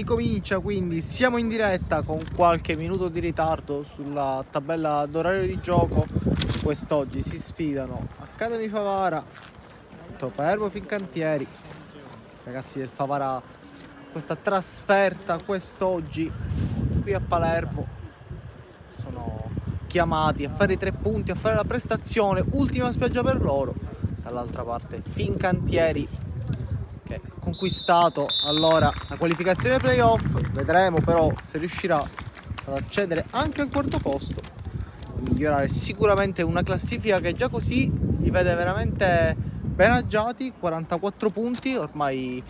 si comincia, quindi siamo in diretta con qualche minuto di ritardo sulla tabella d'orario di gioco. Quest'oggi si sfidano Academy Favara contro Palermo Fincantieri. Ragazzi del Favara, questa trasferta quest'oggi qui a Palermo sono chiamati a fare i 3 punti, a fare la prestazione, ultima spiaggia per loro. Dall'altra parte Fincantieri che ha conquistato allora la qualificazione ai playoff. Vedremo però se riuscirà ad accedere anche al quarto posto, migliorare sicuramente una classifica che già così li vede veramente ben agiati. 44 punti, ormai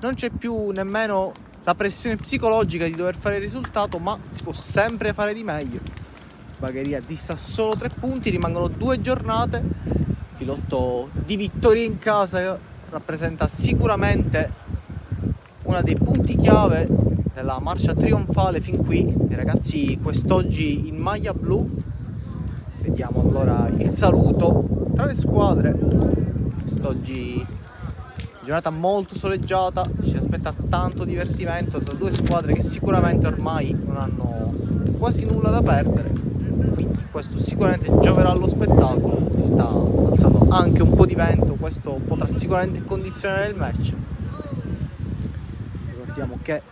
non c'è più nemmeno la pressione psicologica di dover fare il risultato, ma si può sempre fare di meglio. Bagheria dista solo 3 punti, rimangono 2 giornate. Filotto di vittorie in casa rappresenta sicuramente uno dei punti chiave della marcia trionfale fin qui. I ragazzi quest'oggi in maglia blu. Vediamo allora il saluto tra le squadre. Quest'oggi giornata molto soleggiata, ci aspetta tanto divertimento tra due squadre che sicuramente ormai non hanno quasi nulla da perdere, quindi questo sicuramente gioverà allo spettacolo. Si sta alzando anche un po' di vento, questo potrà sicuramente condizionare il match. Ricordiamo che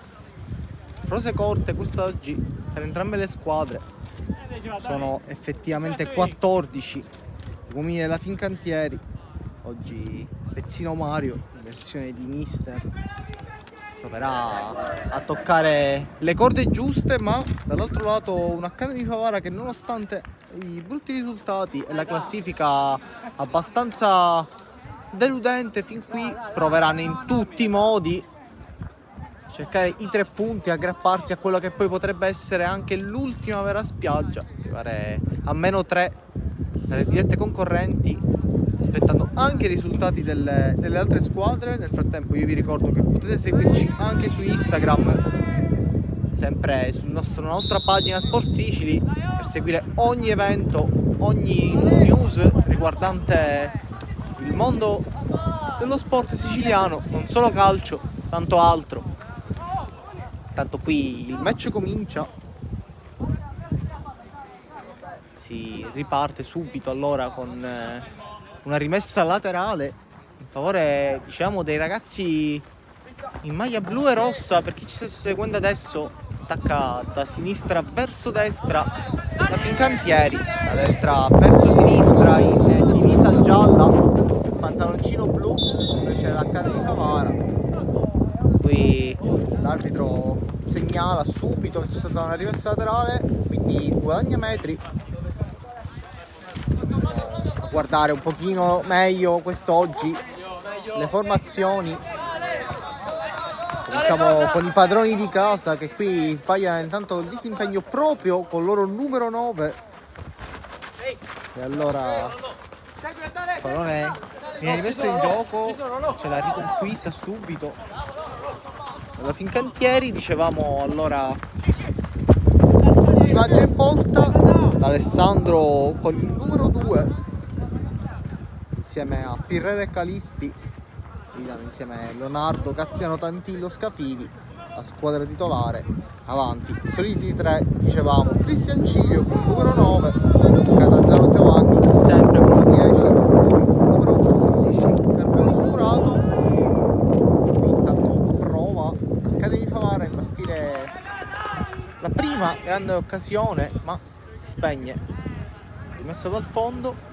rose corte quest'oggi per entrambe le squadre, sono effettivamente 14 i uomini della Fincantieri. Oggi Pezzino Mario in versione di mister proverà a toccare le corde giuste, ma dall'altro lato un Academy Favara che nonostante i brutti risultati e la classifica abbastanza deludente fin qui proveranno in tutti i modi a cercare i 3 punti, aggrapparsi a quello che poi potrebbe essere anche l'ultima vera spiaggia, arrivare a -3 dalle dirette concorrenti, aspettando anche i risultati delle altre squadre. Nel frattempo io vi ricordo che potete seguirci anche su Instagram, sempre sulla nostra pagina Sport Sicily, per seguire ogni evento, ogni news riguardante il mondo dello sport siciliano, non solo calcio, tanto altro. Tanto qui il match comincia, si riparte subito allora con una rimessa laterale in favore, diciamo, dei ragazzi in maglia blu e rossa. Per chi ci sta seguendo adesso, attacca da sinistra verso destra la Fincantieri, da destra verso sinistra in divisa gialla, pantaloncino blu invece l'Academy Favara. Qui l'arbitro segnala subito che c'è stata una rimessa laterale, quindi guadagna metri. Guardare un pochino meglio quest'oggi le formazioni. Cominciamo con i padroni di casa che qui sbagliano intanto il disimpegno proprio con il loro numero 9, e allora il pallone viene rimesso in gioco, c'è la riconquista subito alla Fincantieri. Dicevamo allora immagine in porta da Alessandro con il numero 2 insieme a Pirrere e Calisti, guidano insieme a Leonardo, Cazziano, Tantillo, Scafidi, la squadra titolare. Avanti soliti 3, dicevamo, Cristian Ciglio con il numero 9, Catazzaro Giovanni sempre con il 10, poi numero 11 Carmelo Scurato. Qui intanto prova Academy Favara a imbastire la prima grande occasione, ma si spegne, rimessa dal fondo.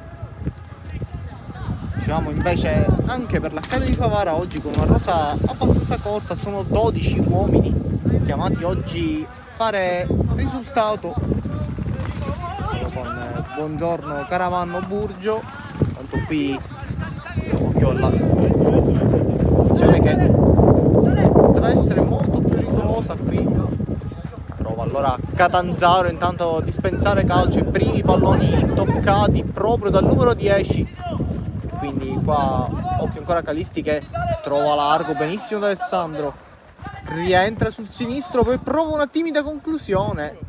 Diciamo invece anche per l'Academy Favara oggi con una rosa abbastanza corta, sono 12 uomini chiamati oggi a fare risultato, con Buongiorno, Caravanno, Burgio. Tanto qui occhio all'azione che deve essere molto pericolosa qui. Prova allora Catanzaro intanto a dispensare calcio, i primi palloni toccati proprio dal numero 10. Quindi qua occhio ancora Calisti che trova largo benissimo da Alessandro, rientra sul sinistro, poi prova una timida conclusione,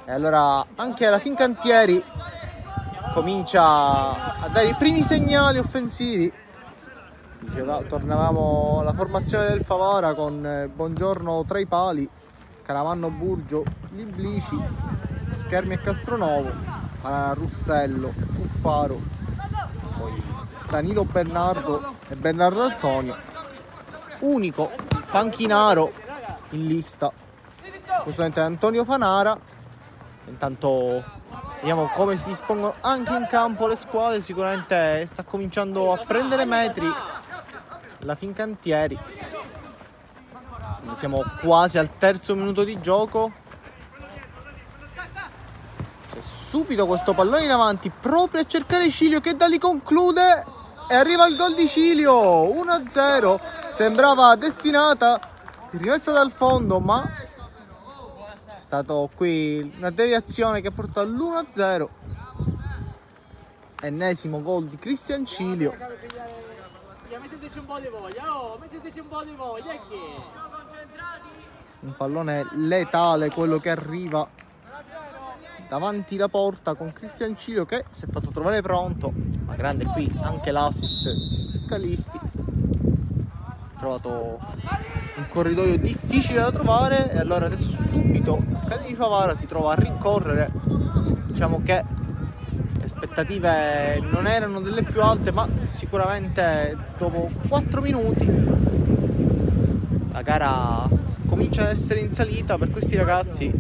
e allora anche la Fincantieri comincia a dare i primi segnali offensivi. Tornavamo alla formazione del Favara con Buongiorno tra i pali, Caravanno, Burgio, Liblici, Schermi e Castronovo, Russello, Cuffaro, poi Danilo Bernardo e Bernardo Antonio, unico panchinaro in lista questo Antonio Fanara. Intanto vediamo come si dispongono anche in campo le squadre. Sicuramente sta cominciando a prendere metri la Fincantieri. Siamo quasi al terzo minuto di gioco. E subito questo pallone in avanti proprio a cercare Cilio, che da lì conclude e arriva il gol di Cilio. 1-0, sembrava destinata, rimessa dal fondo, ma c'è stato qui una deviazione che porta all'1-0. Ennesimo gol di Cristian Cilio. Metteteci un po' di voglia, metteteci un po' di voglia, e che? Un pallone letale quello che arriva davanti la porta con Cristian Cilio, che si è fatto trovare pronto, ma grande qui anche l'assist Calisti. Trovato un corridoio difficile da trovare e allora adesso subito Accademia di Favara si trova a rincorrere. Diciamo che le aspettative non erano delle più alte, ma sicuramente dopo 4 minuti la gara comincia ad essere in salita per questi ragazzi.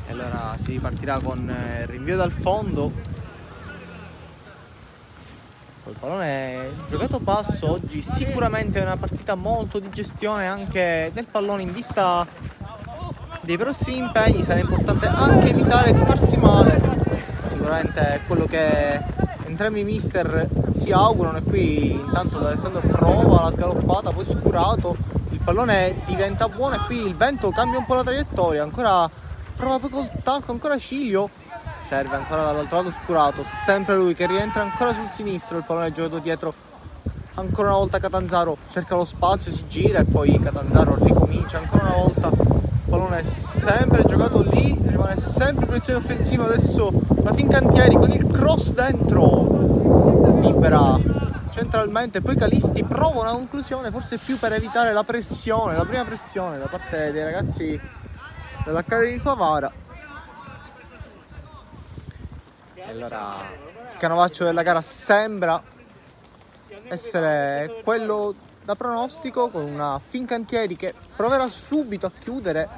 E allora si ripartirà con il rinvio dal fondo. Il pallone giocato basso oggi sicuramente è una partita molto di gestione anche del pallone. In vista dei prossimi impegni sarà importante anche evitare di farsi male. Sicuramente è quello che entrambi i mister si augurano. E qui intanto Alessandro prova la scaloppata, poi Scurato, il pallone diventa buono e qui il vento cambia un po' la traiettoria. Ancora prova poi col tacco, ancora Cilio, serve ancora dall'altro lato Scurato, sempre lui che rientra ancora sul sinistro. Il pallone è giocato dietro ancora una volta, Catanzaro cerca lo spazio, si gira e poi Catanzaro ricomincia ancora una volta. Il pallone è sempre giocato lì, rimane sempre in posizione offensiva. Adesso la Fincantieri con il cross dentro, libera centralmente, poi Calisti prova una conclusione, forse più per evitare la pressione, la prima pressione da parte dei ragazzi dell'Accademia di Favara. E allora il canovaccio della gara sembra essere quello da pronostico, con una Fincantieri che proverà subito a chiudere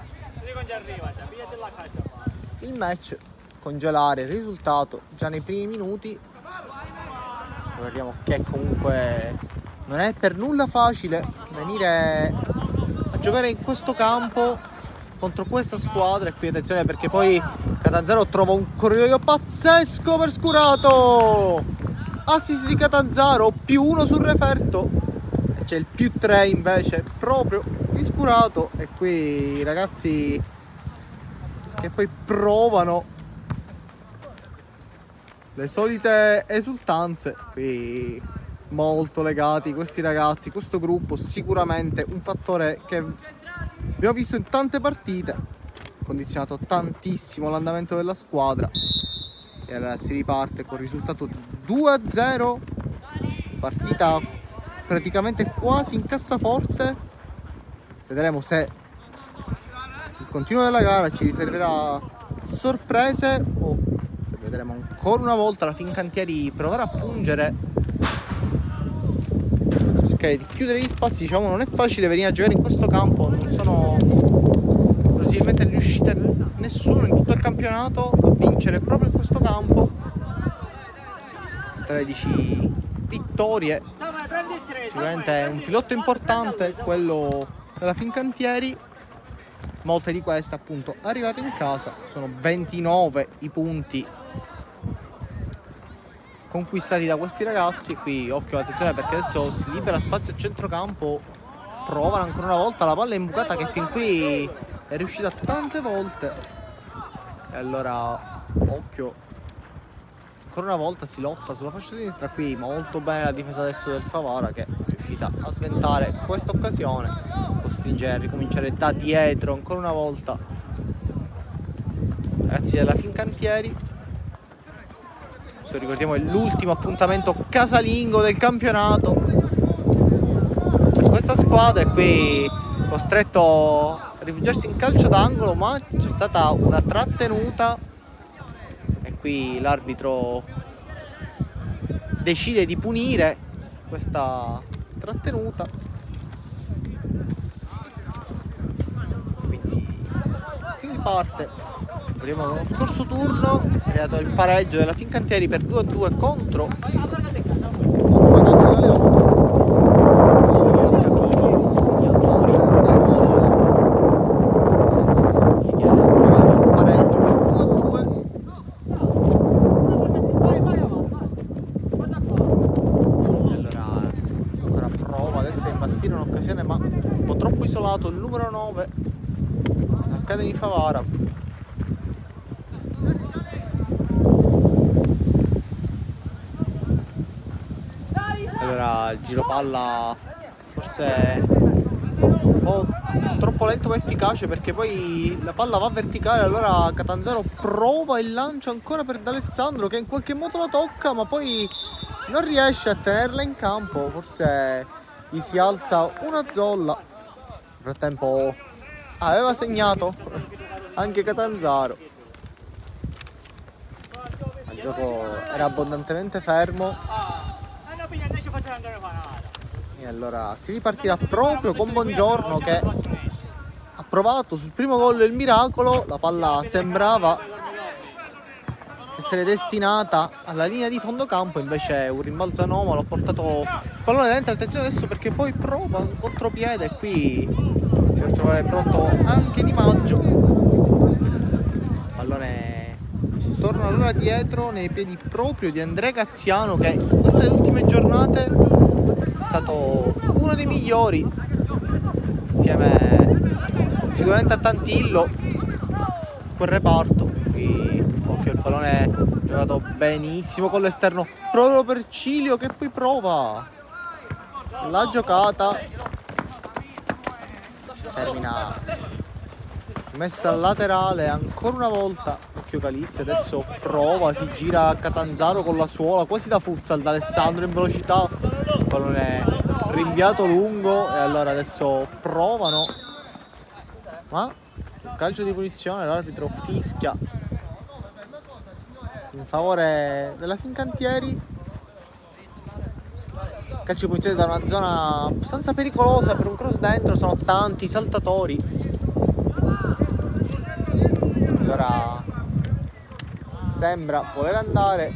il match, congelare il risultato già nei primi minuti. Guardiamo che comunque non è per nulla facile venire a giocare in questo campo contro questa squadra. E qui attenzione, perché poi Catanzaro trova un corridoio pazzesco per Scurato, assist di Catanzaro, +1 sul referto, e c'è il +3 invece proprio di Scurato. E qui i ragazzi che poi provano le solite esultanze, qui molto legati questi ragazzi, questo gruppo. Sicuramente un fattore che abbiamo visto in tante partite, condizionato tantissimo l'andamento della squadra. E allora si riparte con il risultato 2-0, partita praticamente quasi in cassaforte. Vedremo se il continuo della gara ci riserverà sorprese o se vedremo ancora una volta la Fincantieri provare a pungere, cercare di chiudere gli spazi. Diciamo, non è facile venire a giocare in questo campo, non sono possibilmente riuscite nessuno in tutto il campionato a vincere proprio in questo campo. 13 vittorie, sicuramente è un filotto importante quello della Fincantieri. Molte di queste appunto arrivate in casa, sono 29 i punti conquistati da questi ragazzi. Qui occhio, attenzione, perché adesso si libera spazio a centrocampo, provano ancora una volta la palla imbucata che fin qui è riuscita tante volte. E allora occhio, ancora una volta si lotta sulla fascia sinistra. Qui molto bene la difesa adesso del Favara, che è riuscita a sventare questa occasione, costringe a ricominciare da dietro ancora una volta ragazzi della Fincantieri. questo ricordiamo è l'ultimo appuntamento casalingo del campionato. Questa squadra è qui costretto a rifugiarsi in calcio d'angolo, ma c'è stata una trattenuta e qui l'arbitro decide di punire questa trattenuta. Quindi si riparte. Vediamo lo scorso turno è arrivato il pareggio della Fincantieri per 2-2 contro un'occasione ma un po' troppo isolato il numero 9 Academy Favara. Allora il giro palla forse un po' troppo lento ma efficace, perché poi la palla va verticale, allora Catanzaro prova il lancio ancora per D'Alessandro che in qualche modo la tocca ma poi non riesce a tenerla in campo, forse gli si alza una zolla. Nel frattempo aveva segnato anche Catanzaro, il gioco era abbondantemente fermo e allora si ripartirà proprio con Bongiorno che ha provato sul primo gol il miracolo. La palla sembrava essere destinata alla linea di fondo campo, invece un rimbalzo anomalo ha portato il pallone dentro. Attenzione adesso perché poi prova un contropiede e qui si va a trovare pronto anche Di Maggio. Pallone torna allora dietro nei piedi proprio di Andrea Cazziano che in queste ultime giornate è stato uno dei migliori insieme sicuramente a Tantillo quel reparto. Qui occhio, il pallone giocato benissimo con l'esterno proprio per Cilio che poi prova la giocata, termina messa al laterale ancora una volta. Occhio Calisti, adesso prova, si gira a Catanzaro con la suola quasi da futsal da Alessandro in velocità, il pallone rinviato lungo e allora adesso provano ma un calcio di punizione, l'arbitro fischia in favore della Fincantieri. Calcio di punizione da una zona abbastanza pericolosa per un cross dentro, sono tanti saltatori. Allora sembra voler andare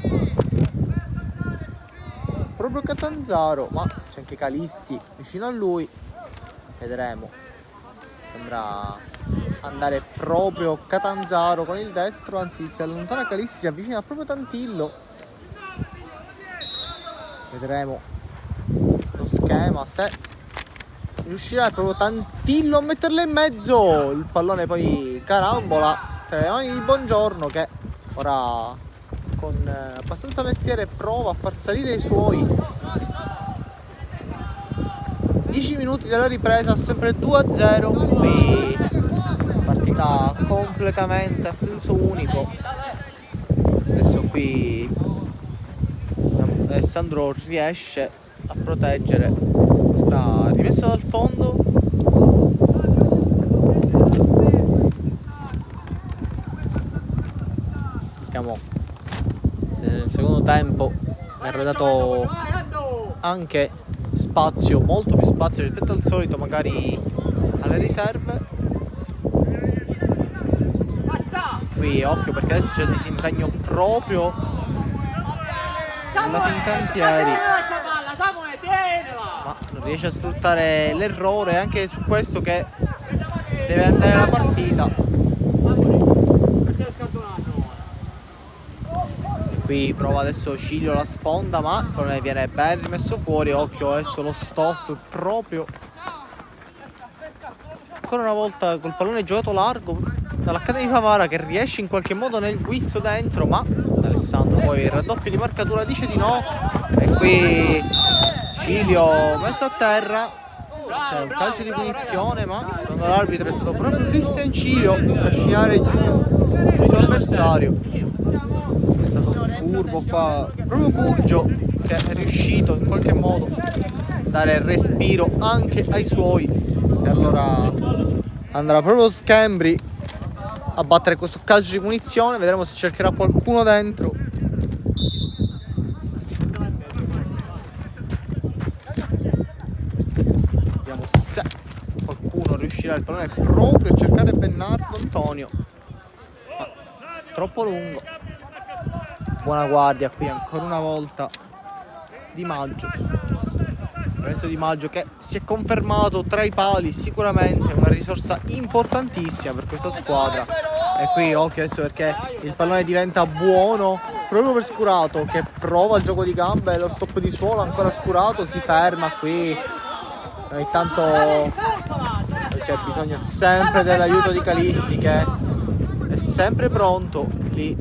proprio Catanzaro, ma c'è anche Calisti vicino a lui, vedremo. Sembra andare proprio Catanzaro con il destro, anzi si allontana Calisti, si avvicina proprio Tantillo. Vedremo lo schema se riuscirà proprio Tantillo a metterla in mezzo. Il pallone poi carambola tra le mani di Bongiorno che ora con abbastanza mestiere prova a far salire i suoi. 10 minuti dalla ripresa, sempre 2-0, qui partita completamente a senso unico. Adesso qui Alessandro riesce a proteggere questa rimessa dal fondo. Vediamo se nel secondo tempo è dato anche spazio, molto più spazio rispetto al solito magari alle riserve. Qui occhio perché adesso c'è il disimpegno proprio della Fincantieri, ma non riesce a sfruttare l'errore anche su questo che deve andare la partita. Qui prova adesso Cilio la sponda ma non viene ben rimesso fuori. Occhio adesso lo stop proprio ancora una volta col pallone giocato largo dall'Academy Favara che riesce in qualche modo nel guizzo dentro, ma Alessandro poi il raddoppio di marcatura dice di no e qui Cilio messo a terra. C'è un calcio di punizione ma secondo l'arbitro è stato proprio Cristian Cilio a trascinare giù il suo avversario. È stato stato furbo qua, proprio Burgio, che è riuscito in qualche modo a dare respiro anche ai suoi. E allora andrà proprio Schembri a battere questo calcio di punizione. Vedremo se cercherà qualcuno dentro. Vediamo se qualcuno riuscirà. Il pallone proprio a cercare Bernardo Antonio, ma troppo lungo. Buona guardia qui ancora una volta Di Maggio. Lorenzo Di Maggio, che si è confermato tra i pali, sicuramente una risorsa importantissima per questa squadra. E qui occhio adesso, perché il pallone diventa buono proprio per Scurato, che prova il gioco di gambe, lo stop di suolo, ancora Scurato, si ferma qui. Ogni tanto c'è bisogno sempre dell'aiuto di Calisti, che è sempre pronto lì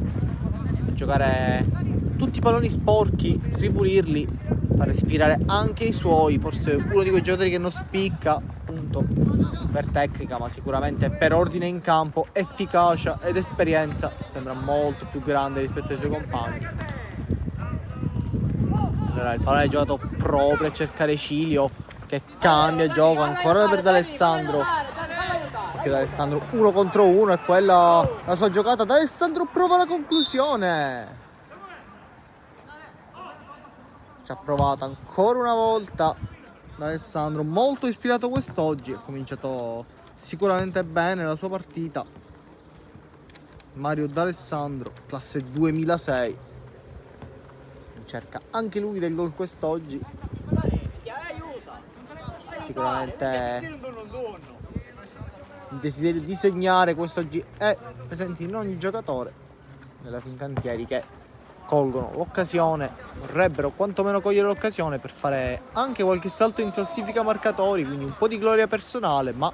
a giocare tutti i palloni sporchi, ripulirli, far respirare anche i suoi. Forse uno di quei giocatori che non spicca appunto per tecnica, ma sicuramente per ordine in campo, efficacia ed esperienza sembra molto più grande rispetto ai suoi compagni. Allora il pallone è giocato proprio a cercare Cilio, che cambia gioco ancora per D'Alessandro. Occhio D'Alessandro 1 contro 1, e quella la sua giocata. D'Alessandro prova la conclusione. Ci ha provato ancora una volta D'Alessandro, molto ispirato quest'oggi. Ha cominciato sicuramente bene la sua partita Mario D'Alessandro, classe 2006. Cerca anche lui del gol quest'oggi. Sicuramente il desiderio di segnare quest'oggi è presente in ogni giocatore della Fincantieri, che colgono l'occasione, vorrebbero quantomeno cogliere l'occasione per fare anche qualche salto in classifica marcatori, quindi un po' di gloria personale, ma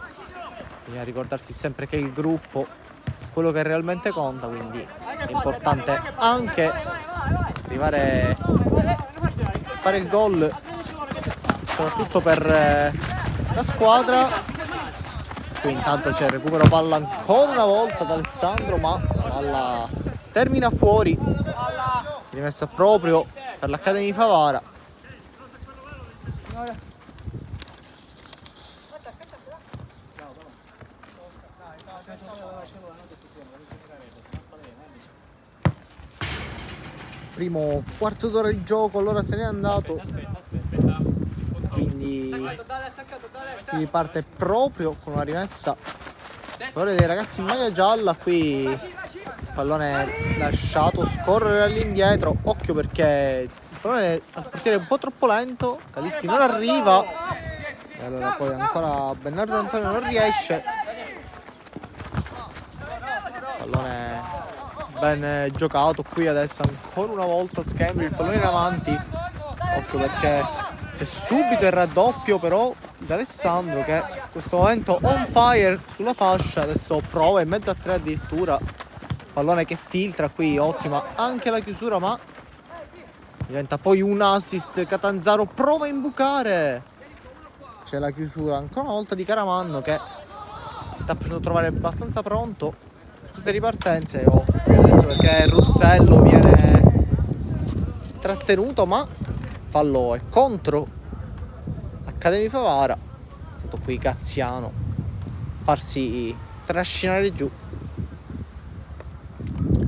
bisogna ricordarsi sempre che il gruppo è quello che realmente conta, quindi è importante anche arrivare a fare il gol, soprattutto per la squadra. Qui intanto c'è il recupero palla ancora una volta da Alessandro, ma palla termina fuori, rimessa proprio per l'Accademia di Favara. Primo quarto d'ora di gioco, allora se n'è andato, quindi si riparte proprio con una rimessa a favore dei ragazzi in maglia gialla. Qui il pallone lasciato scorrere all'indietro, occhio perché il pallone al portiere è un po' troppo lento, Calisti non arriva, e allora poi ancora Bernardo Antonio non riesce. Pallone ben giocato qui adesso ancora una volta Schembri, il pallone in avanti, occhio perché c'è subito il raddoppio però di Alessandro, che in questo momento on fire sulla fascia, adesso prova in mezzo a tre addirittura, pallone che filtra qui, ottima anche la chiusura, ma diventa poi un assist. Catanzaro prova a imbucare, c'è la chiusura ancora una volta di Caramanno, che si sta facendo trovare abbastanza pronto su queste ripartenze. Adesso perché Russello viene trattenuto, ma fallo è contro l'Accademia di Favara. È stato qui Cazziano a farsi trascinare giù.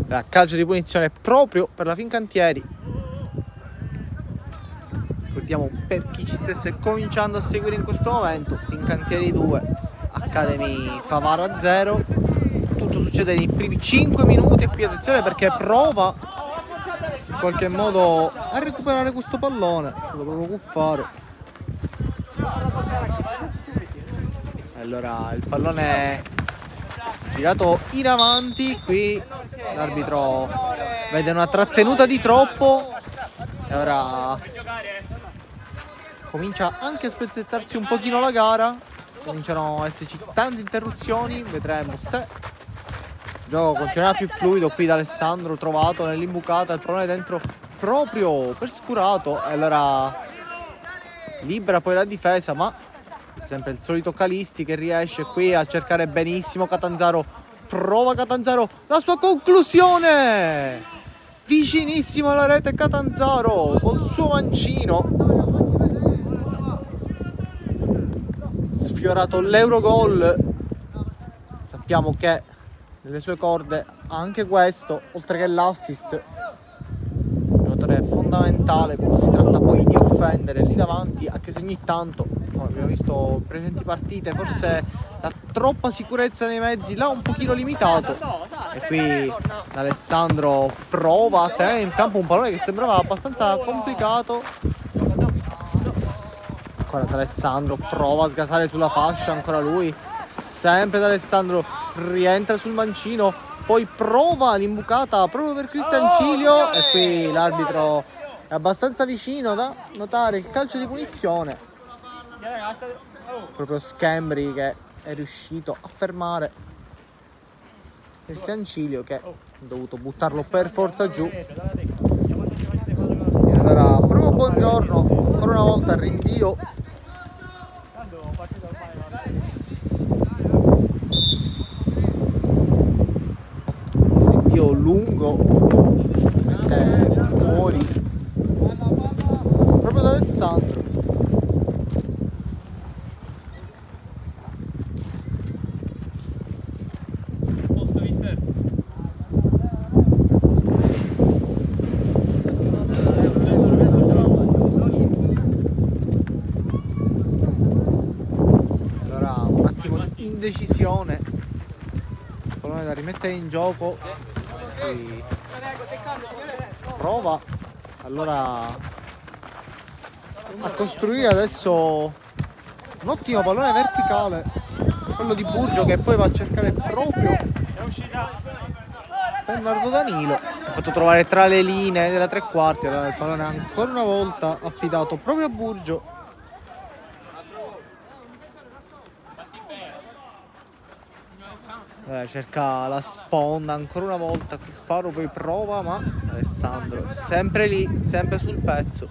La calcio di punizione proprio per la Fincantieri. Ricordiamo, per chi ci stesse cominciando a seguire in questo momento, Fincantieri 2, Academy Favara 0. Tutto succede nei primi 5 minuti, e qui attenzione perché prova in qualche modo a recuperare questo pallone, è stato proprio Cuffaro. Allora il pallone è girato in avanti, qui l'arbitro vede una trattenuta di troppo e ora comincia anche a spezzettarsi un pochino la gara, cominciano ad esserci tante interruzioni, vedremo se il gioco continuerà più fluido. Qui da Alessandro trovato nell'imbucata, il pallone dentro proprio per Scurato, e allora libera poi la difesa, ma sempre il solito Calisti che riesce qui a cercare benissimo Catanzaro. Prova Catanzaro, la sua conclusione vicinissimo alla rete Catanzaro col suo mancino, sfiorato l'Eurogol. Sappiamo che nelle sue corde anche questo, oltre che l'assist, giocatore fondamentale quando si tratta poi di offendere lì davanti, anche se ogni tanto, come abbiamo visto in precedenti partite, forse la troppa sicurezza nei mezzi l'ha un pochino limitato. E qui Alessandro prova a tenere in campo un pallone che sembrava abbastanza complicato. Ancora D'Alessandro prova a sgasare sulla fascia, ancora lui, sempre D'Alessandro rientra sul mancino, poi prova l'imbucata proprio per Cristian Cilio e qui l'arbitro è abbastanza vicino da notare il calcio di punizione. Proprio Schembri che è riuscito a fermare Cristian Cilio, che ha dovuto buttarlo per forza giù. E allora proprio Buongiorno ancora una volta il rinvio. Rinvio lungo, mette fuori proprio da Alessandro. Indecisione, il pallone da rimettere in gioco, qui prova allora a costruire adesso un ottimo pallone verticale, quello di Burgio, che poi va a cercare proprio Bernardo Danilo. Si è fatto trovare tra le linee della tre quarti, allora il pallone ancora una volta affidato proprio a Burgio. Cerca la sponda ancora una volta, Cuffaro poi prova, ma Alessandro sempre lì, sempre sul pezzo.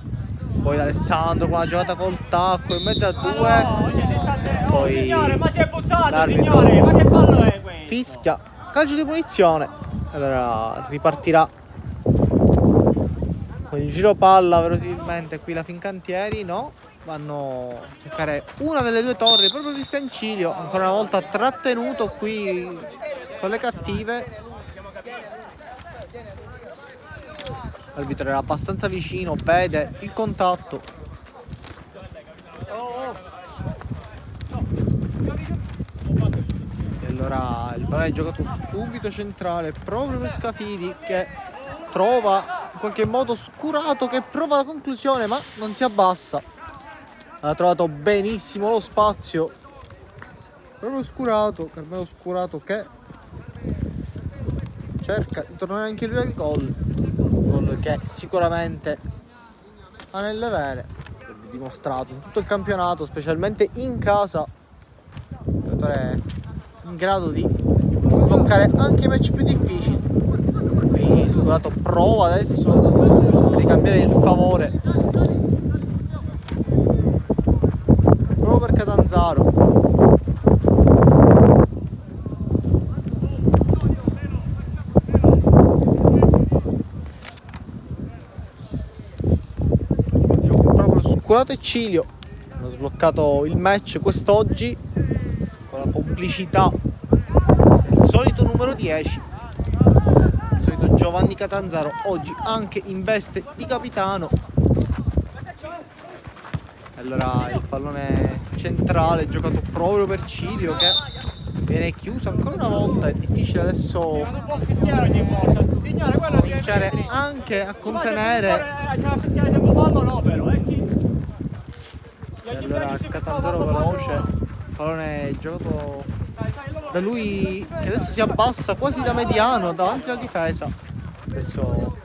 Poi Alessandro con la giocata col tacco in mezzo a due, poi l'arbitro fischia calcio di punizione. Allora ripartirà con il giro palla verosimilmente qui la Fincantieri, no? Vanno a cercare una delle due torri, proprio Cristian Cilio, ancora una volta trattenuto qui con le cattive. L'arbitro era abbastanza vicino, vede il contatto. E allora il pallone è giocato subito centrale, proprio per Scafidi, che trova in qualche modo Scurato, che prova la conclusione ma non si abbassa. Ha trovato benissimo lo spazio, proprio Scurato, Carmelo Scurato, che cerca di tornare anche lui al gol che sicuramente ha nelle vene, è dimostrato in tutto il campionato, specialmente in casa, un giocatore in grado di sbloccare anche i match più difficili. Quindi Scurato prova adesso a ricambiare il favore proprio per Catanzaro. Proprio Scurato e Cilio hanno sbloccato il match quest'oggi con la complicità del solito numero 10, il solito Giovanni Catanzaro, oggi anche in veste di capitano. Allora il pallone centrale giocato proprio per Cilio, che viene chiuso ancora una volta. È difficile adesso cominciare anche a contenere. E allora Catanzaro veloce, il pallone giocato da lui, che adesso si abbassa quasi da mediano davanti alla difesa. Adesso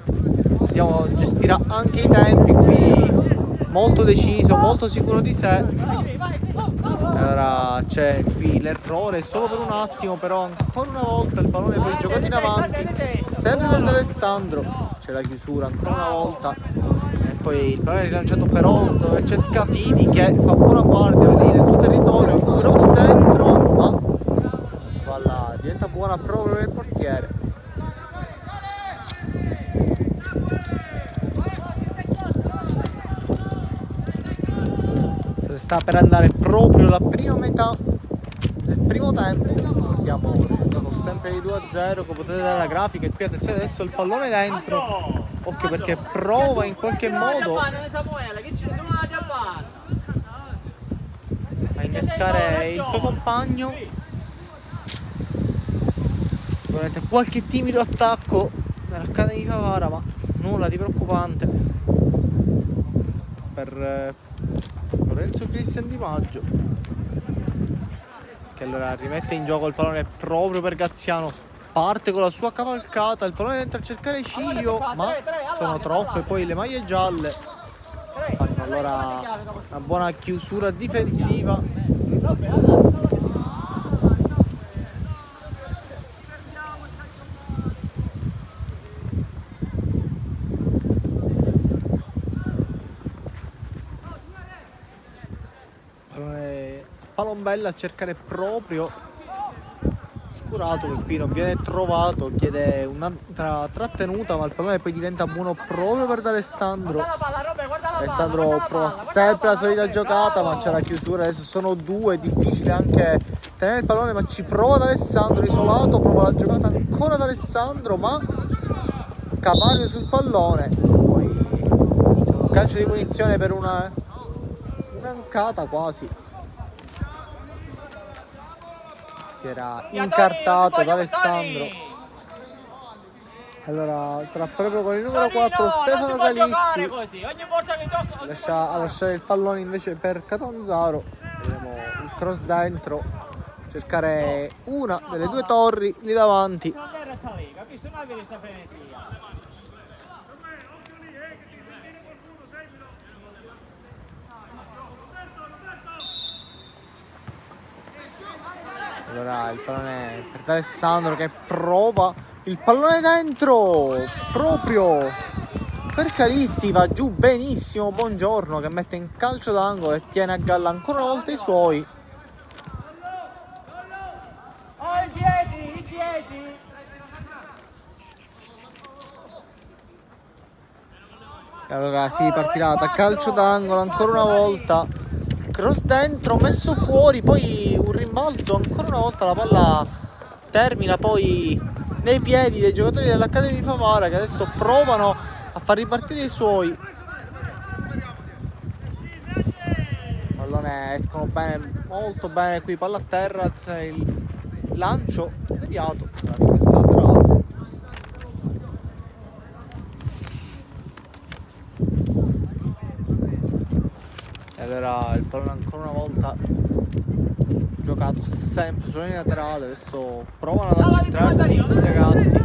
vediamo, gestirà anche i tempi qui, molto deciso, molto sicuro di sé. Allora c'è qui l'errore solo per un attimo, però ancora una volta il pallone poi giocato in avanti, sempre per Alessandro. C'è la chiusura ancora una volta e poi il pallone è rilanciato però dove c'è Scafidi, che fa buona guardia lì nel suo territorio, il cross dentro, ma va là, diventa buona proprio per il portiere. sta per andare proprio la prima metà del primo tempo. Abbiamo risultato sempre di 2-0, come potete vedere la grafica. E qui attenzione, adesso il pallone dentro. Occhio perché prova in qualche modo a innescare il suo compagno. Volete qualche timido attacco dell'Accademia di Favara, ma nulla di preoccupante per Lorenzo Cristian Di Maggio, che allora rimette in gioco il pallone proprio per Gaziano. Parte con la sua cavalcata, il pallone dentro a cercare Ciglio, ma sono troppe poi le maglie gialle. Fanno allora una buona chiusura difensiva. Palombella a cercare proprio Scurato, che qui non viene trovato, chiede un'altra trattenuta, ma il pallone poi diventa buono proprio per D'Alessandro. Alessandro prova sempre la solita giocata, ma c'è la chiusura. Adesso sono due, è difficile anche tenere il pallone, ma ci prova D'Alessandro isolato, prova la giocata ancora D'Alessandro, ma Cavario sul pallone. Poi un calcio di punizione per un'ancata quasi. Si era incartato da Alessandro. Allora sarà proprio con il numero 4 Stefano Calisti a lasciare il pallone invece per Catanzaro. Vediamo il cross dentro, cercare una delle due torri lì davanti. Allora il pallone per D'Alessandro che prova il pallone dentro proprio per Calisti, va giù benissimo Buongiorno, che mette in calcio d'angolo e tiene a galla ancora una volta i suoi. I piedi! Allora si ripartirà da calcio d'angolo ancora una volta. Cross dentro, messo fuori, poi un rimbalzo, ancora una volta la palla termina poi nei piedi dei giocatori dell'Accademia di Favara, che adesso provano a far ripartire i suoi. Pallone, escono bene, molto bene qui, palla a terra, c'è il lancio deviato, allora il pallone ancora una volta giocato sempre sulla linea laterale. Adesso provano ad accentrarsi i ragazzi.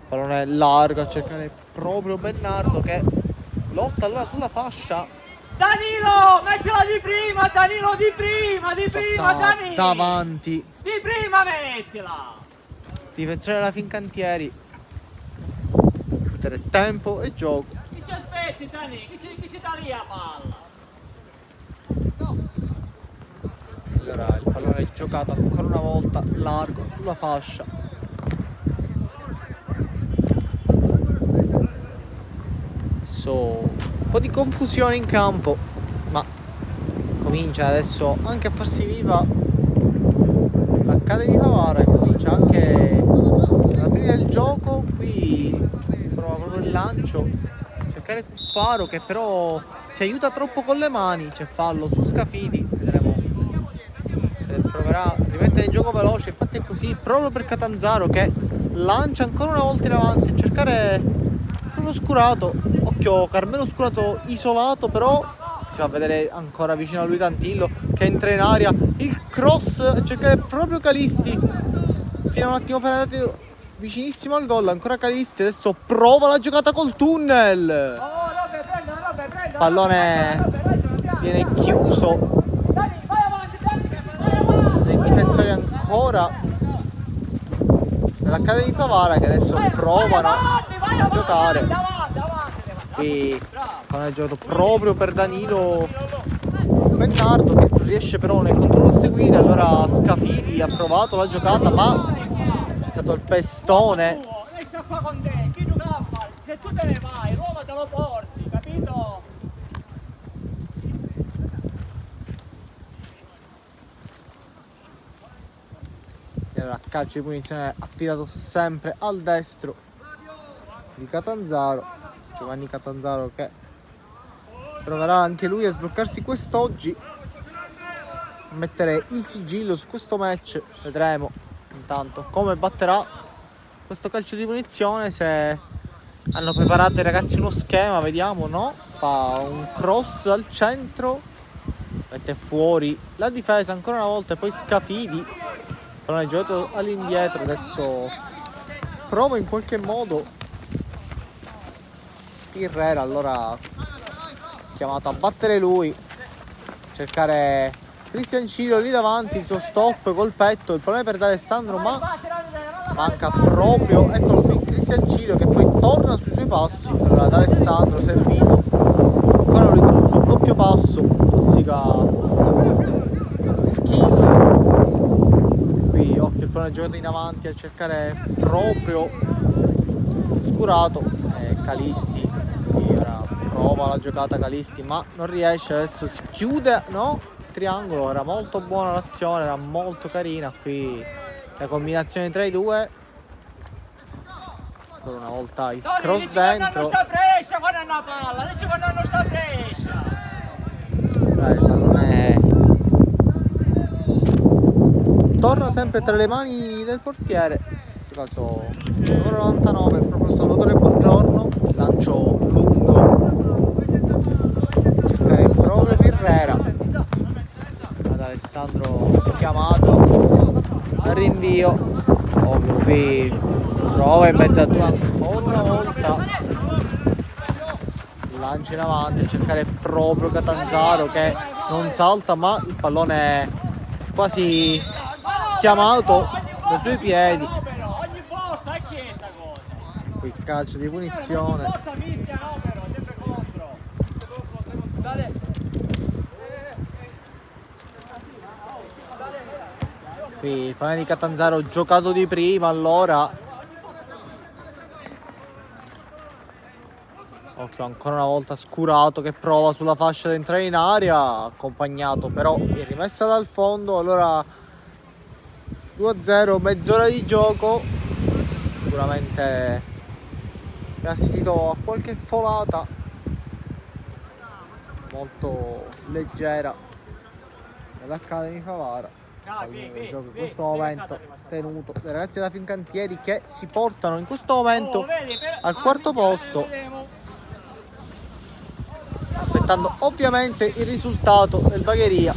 Pallone largo a cercare proprio Bernardo, che lotta allora sulla fascia. Danilo, mettila di prima, Danilo, di prima, Danilo. Davanti. Di prima mettila. Difensore della Fincantieri. Mettere tempo e gioco. Chi ci aspetti, Danilo? Chi ci dà lì la palla? Allora il pallone è giocato ancora una volta largo sulla fascia. Adesso un po' di confusione in campo, ma comincia adesso anche a farsi viva l'Accademia di Favara, e comincia anche ad aprire il gioco. Qui prova proprio il lancio, cercare Cuffaro, che però si aiuta troppo con le mani. C'è fallo su Scafidi, vedremo se proverà a rimettere in gioco veloce. Infatti è così proprio per Catanzaro, che lancia ancora una volta in avanti a cercare proprio Scurato. Occhio, Carmelo Scurato isolato, però si fa vedere ancora vicino a lui Tantillo, che entra in aria, il cross a cercare proprio Calisti, fino a un attimo frenato vicinissimo al gol. Ancora Calisti, adesso prova la giocata col tunnel. Pallone viene chiuso dai difensori ancora dell'Accademia di Favara, che adesso provano a giocare. E è giocato proprio per Danilo Bernardo, che non riesce però nel controllo a seguire. Allora Scafidi ha provato la giocata, ma c'è stato il pestone. Lei sta qua con te, chi giocava? Se tu te ne vai, Roma te lo porti, capito? calcio di punizione affidato sempre al destro di Catanzaro, Giovanni Catanzaro, che proverà anche lui a sbloccarsi quest'oggi, a mettere il sigillo su questo match. Vedremo intanto come batterà questo calcio di punizione, se hanno preparato i ragazzi uno schema, vediamo. No, fa un cross al centro, mette fuori la difesa ancora una volta e poi Scafidi, pallone giocato all'indietro. Adesso prova in qualche modo Pirrera, allora chiamato a battere lui, cercare Cristian Cilio lì davanti, il suo stop col petto, il pallone per D'Alessandro, ma manca proprio, eccolo qui Cristian Cilio che poi torna sui suoi passi. Allora D'Alessandro servito ancora lui con il suo doppio passo, classica skill. Qui occhio il pallone giocato in avanti a cercare proprio Scurato, Calisti, qui ora prova la giocata Calisti ma non riesce, adesso si chiude, no, il triangolo. Era molto buona l'azione, era molto carina qui la combinazione tra i due. Ancora una volta il cross dentro. Non sta Brescia quando è una palla, dici quando non sta Brescia. Il pallone torna sempre tra le mani del portiere, in questo caso numero 99, proprio Salvatore Buongiorno. Lancio lungo, cercare proprio Pirrera, ad Alessandro chiamato al rinvio. Ovvio qui prova in mezzo a due ancora una volta, lancia in avanti a cercare proprio Catanzaro che non salta, ma il pallone è quasi chiamato dai suoi piedi. Ogni volta è chiesta cosa. Qui calcio di punizione. Porta mischia no però, sempre contro. Dale. Qui il pallone di Catanzaro giocato di prima, allora occhio ancora una volta Scurato che prova sulla fascia di entrare in area, accompagnato però in rimessa dal fondo. Allora 2-0, mezz'ora di gioco, sicuramente è assistito a qualche folata molto leggera dell'Academy Favara. Il gioco in questo momento tenuto dai ragazzi della Fincantieri, che si portano in questo momento al quarto posto, aspettando ovviamente il risultato del Bagheria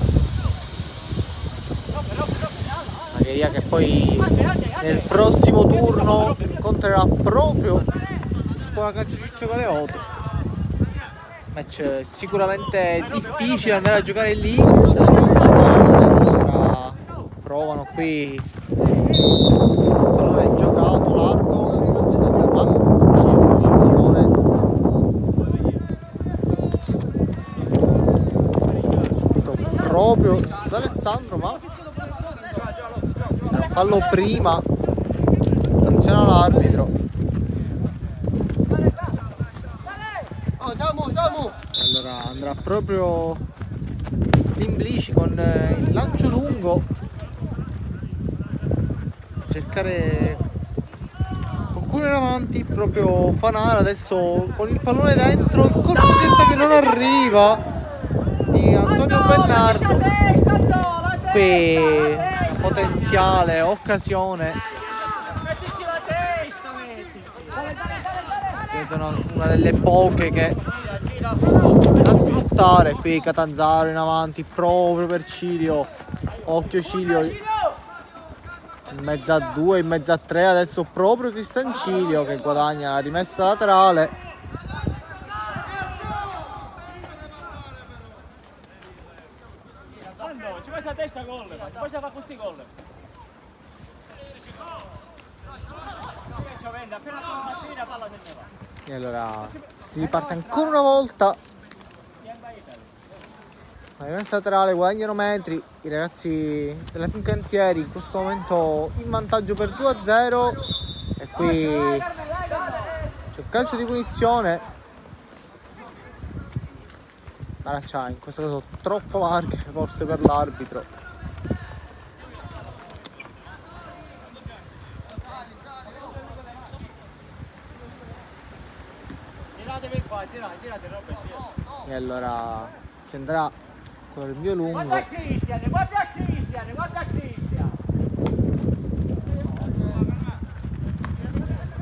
che poi nel prossimo turno incontrerà proprio Scuola Calcio Ciccio Galeoto. Match sicuramente difficile andare a giocare lì. Ora provano qui, pallone giocato largo, ma calcio di punizione. Subito proprio da Alessandro, ma fallo prima, sanziona l'arbitro. Allora andrà proprio Limblici con il lancio lungo, cercare qualcuno in avanti, proprio Fanara adesso con il pallone dentro, il colpo di testa che non arriva di Antonio Bernardo. Qui potenziale occasione, Mettici la testa, mettici. vedono una delle poche che da sfruttare. Qui Catanzaro in avanti proprio per Cilio, occhio Cilio in mezzo a due, in mezzo a tre, adesso proprio Cristian Cilio che guadagna la rimessa laterale. Quando ci mette a testa gol, poi si fa così gol. Appena la sera palla se ne va. E allora si riparte ancora una volta. La rimessa laterale, guadagnano metri i ragazzi della Fincantieri, in questo momento in vantaggio per 2-0. E qui c'è un calcio di punizione, Maracciai in questo caso troppo larghe forse per l'arbitro. Giratevi qua, girate Robert, girate. E allora si andrà con il rinvio lungo. Guarda Cristian, guarda Cristian, guarda Cristian.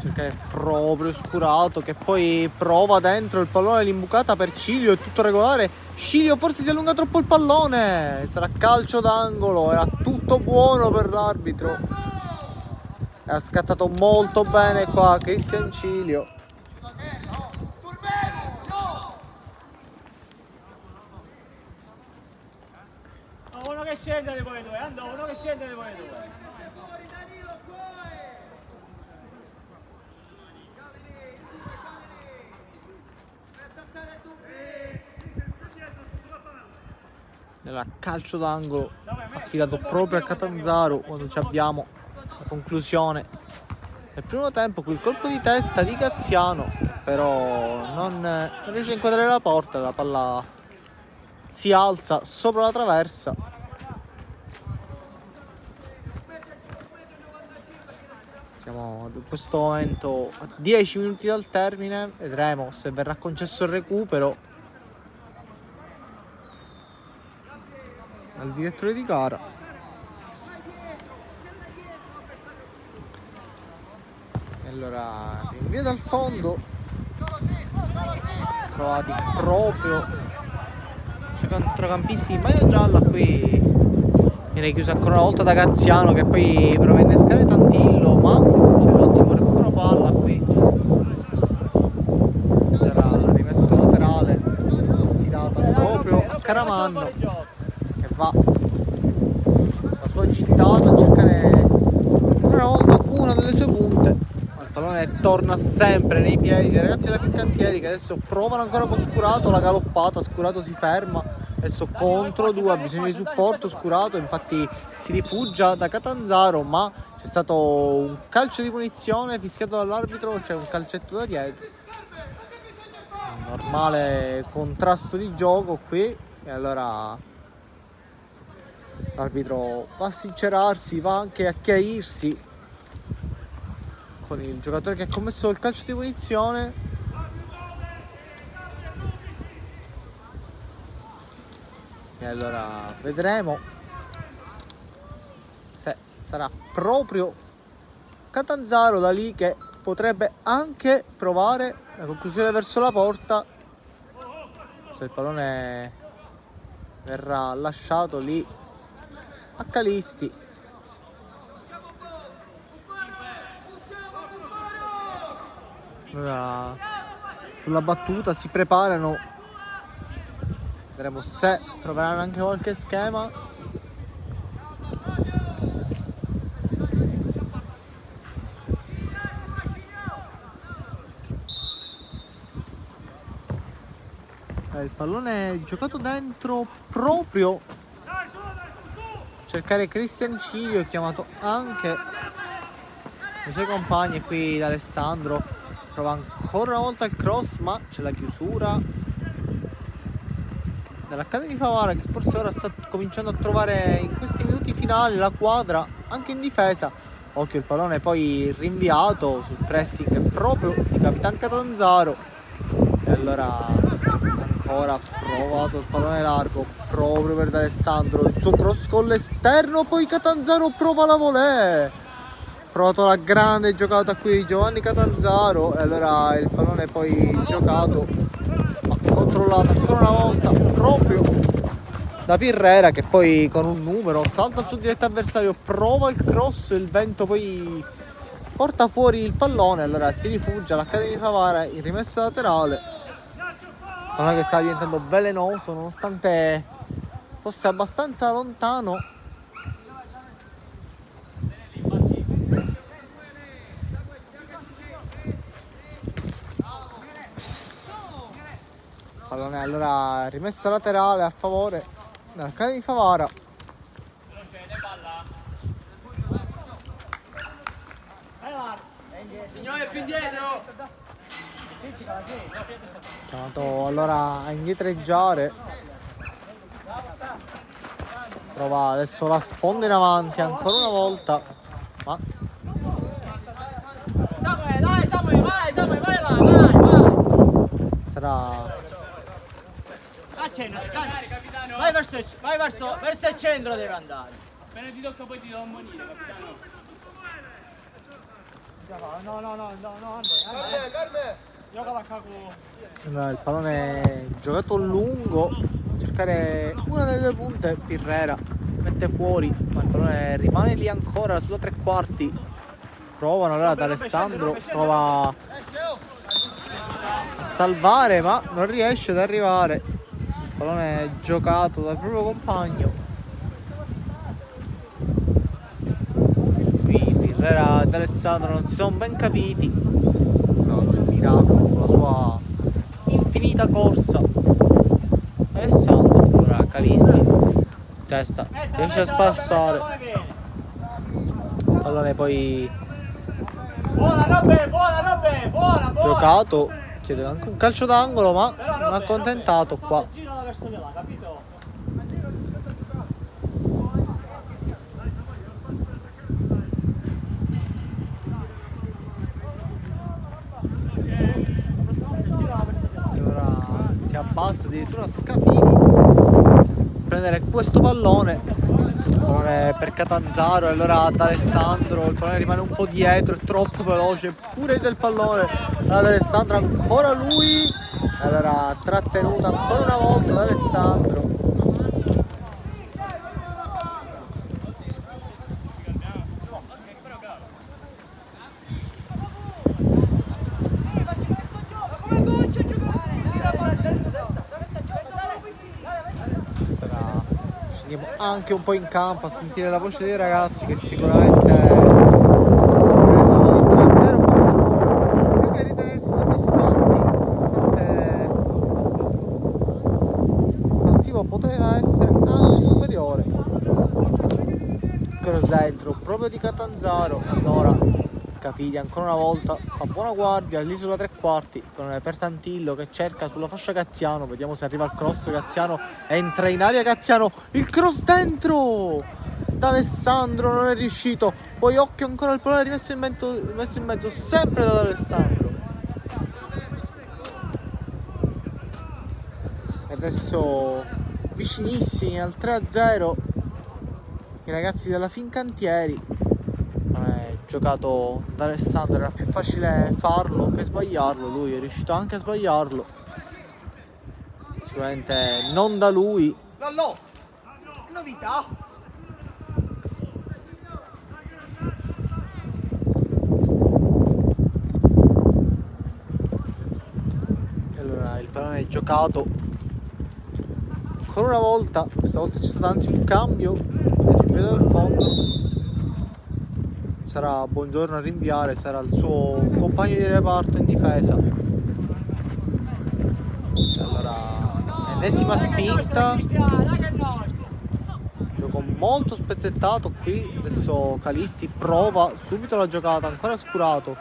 Cercare proprio Scurato che poi prova dentro il pallone, l'imbucata per Cilio, è tutto regolare. Cilio forse si allunga troppo il pallone, sarà calcio d'angolo, era tutto buono per l'arbitro. E ha scattato molto bene qua Cristian Cilio. Uno che scende voi due, andò, uno che scende voi due. Nella calcio d'angolo affidato proprio a Catanzaro quando ci abbiamo la conclusione del primo tempo. Qui il colpo di testa di Graziano però non riesce a inquadrare la porta, la palla si alza sopra la traversa. Siamo in questo momento a 10 minuti dal termine, vedremo se verrà concesso il recupero al direttore di gara. E allora rinvio dal fondo, trovati proprio centrocampisti in maglia gialla. Qui viene chiuso ancora una volta da Graziano che poi prova a innescare Tantillo, ma c'è l'ottimo recupero palla qui. Era la rimessa laterale affidata proprio a Caramanno, va la sua gittata a cercare ancora una volta una delle sue punte. Il pallone torna sempre nei piedi dei ragazzi della Fincantieri che adesso provano ancora con Scurato la galoppata. Scurato si ferma, adesso contro due, ha bisogno di supporto Scurato, infatti si rifugia da Catanzaro, ma c'è stato un calcio di punizione fischiato dall'arbitro, c'è un calcetto da dietro, un normale contrasto di gioco qui. E allora l'arbitro va a sincerarsi, va anche a chiarirsi con il giocatore che ha commesso il calcio di punizione. E allora vedremo se sarà proprio Catanzaro da lì che potrebbe anche provare la conclusione verso la porta, se il pallone verrà lasciato lì a Calisti. Allora, sulla battuta si preparano, vedremo se troveranno anche qualche schema. Il pallone è giocato dentro proprio cercare Cristian Cilio, chiamato anche i suoi compagni. Qui da Alessandro prova ancora una volta il cross, ma c'è la chiusura dell'Accademia Favara che forse ora sta cominciando a trovare in questi minuti finali la quadra anche in difesa. Occhio, il pallone poi rinviato sul pressing proprio di Capitan Catanzaro. E allora ancora provato il pallone largo proprio per D'Alessandro, il suo cross con l'esterno, poi Catanzaro prova la volée, provato la grande giocata qui di Giovanni Catanzaro. E allora il pallone poi giocato, ma controllato ancora una volta proprio da Pirrera che poi con un numero salta sul diretto avversario, prova il cross, il vento poi porta fuori il pallone. Allora si rifugia l'Accademia Favara in rimessa laterale, che sta diventando velenoso nonostante fosse abbastanza lontano. Pallone allora rimessa laterale a favore dell'Accademia Favara. Signore, più indietro! Chiamato allora a indietreggiare, prova adesso la sponda in avanti ancora una volta, ma Samuele, dai Samuele, vai Samuele, vai là, vai, vai! Allora Accendere, capitano. Vai verso il centro devi andare. Appena ti tocca poi ti do un monire, capitano. No. Carme! Gioca la caco. allora, il pallone è giocato lungo, cercare una delle due punte, Pirrera mette fuori, ma il pallone rimane lì ancora sulla tre quarti. Provano allora ad Alessandro, prova a salvare ma non riesce ad arrivare. Il pallone è giocato dal proprio compagno. Qui Pirrera ed Alessandro non si sono ben capiti. No, il miracolo con la sua infinita corsa. Alessandro, allora Calisti, testa, riesce a spassare. Pallone poi Buona Robbe. giocato, chiede anche un calcio d'angolo ma Però, non ha accontentato qua. Gira verso di là, capito? Allora si abbassa addirittura Scafini prendere questo pallone per Catanzaro e allora ad Alessandro, il pallone rimane un po' dietro, è troppo veloce pure del pallone ad Alessandro, ancora lui, allora trattenuta ancora una volta da Alessandro. Scendiamo anche un po' in campo a sentire la voce dei ragazzi che sicuramente possono più che ritenersi soddisfatti. Il passivo poteva essere anche superiore. Cross dentro proprio di Catanzaro, allora Scafidi ancora una volta fa buona guardia lì sulla tre quarti per Tantillo che cerca sulla fascia Cazziano, vediamo se arriva il cross. Cazziano entra in aria, Cazziano, il cross dentro da Alessandro, non è riuscito, poi occhio ancora il pallone rimesso messo in mezzo sempre da Alessandro. E adesso vicinissimi al 3-0 i ragazzi della Fincantieri. Giocato da Alessandro, era più facile farlo che sbagliarlo, lui è riuscito anche a sbagliarlo, sicuramente non da lui. Lollo! Novità! E allora il pallone è giocato ancora una volta, questa volta c'è stato anzi un cambio, ripeto dal fondo. Sarà Buongiorno a rinviare, sarà il suo compagno di reparto in difesa. Allora, ennesima spinta. Gioco molto spezzettato qui. Adesso Calisti prova subito la giocata, ancora Scurato.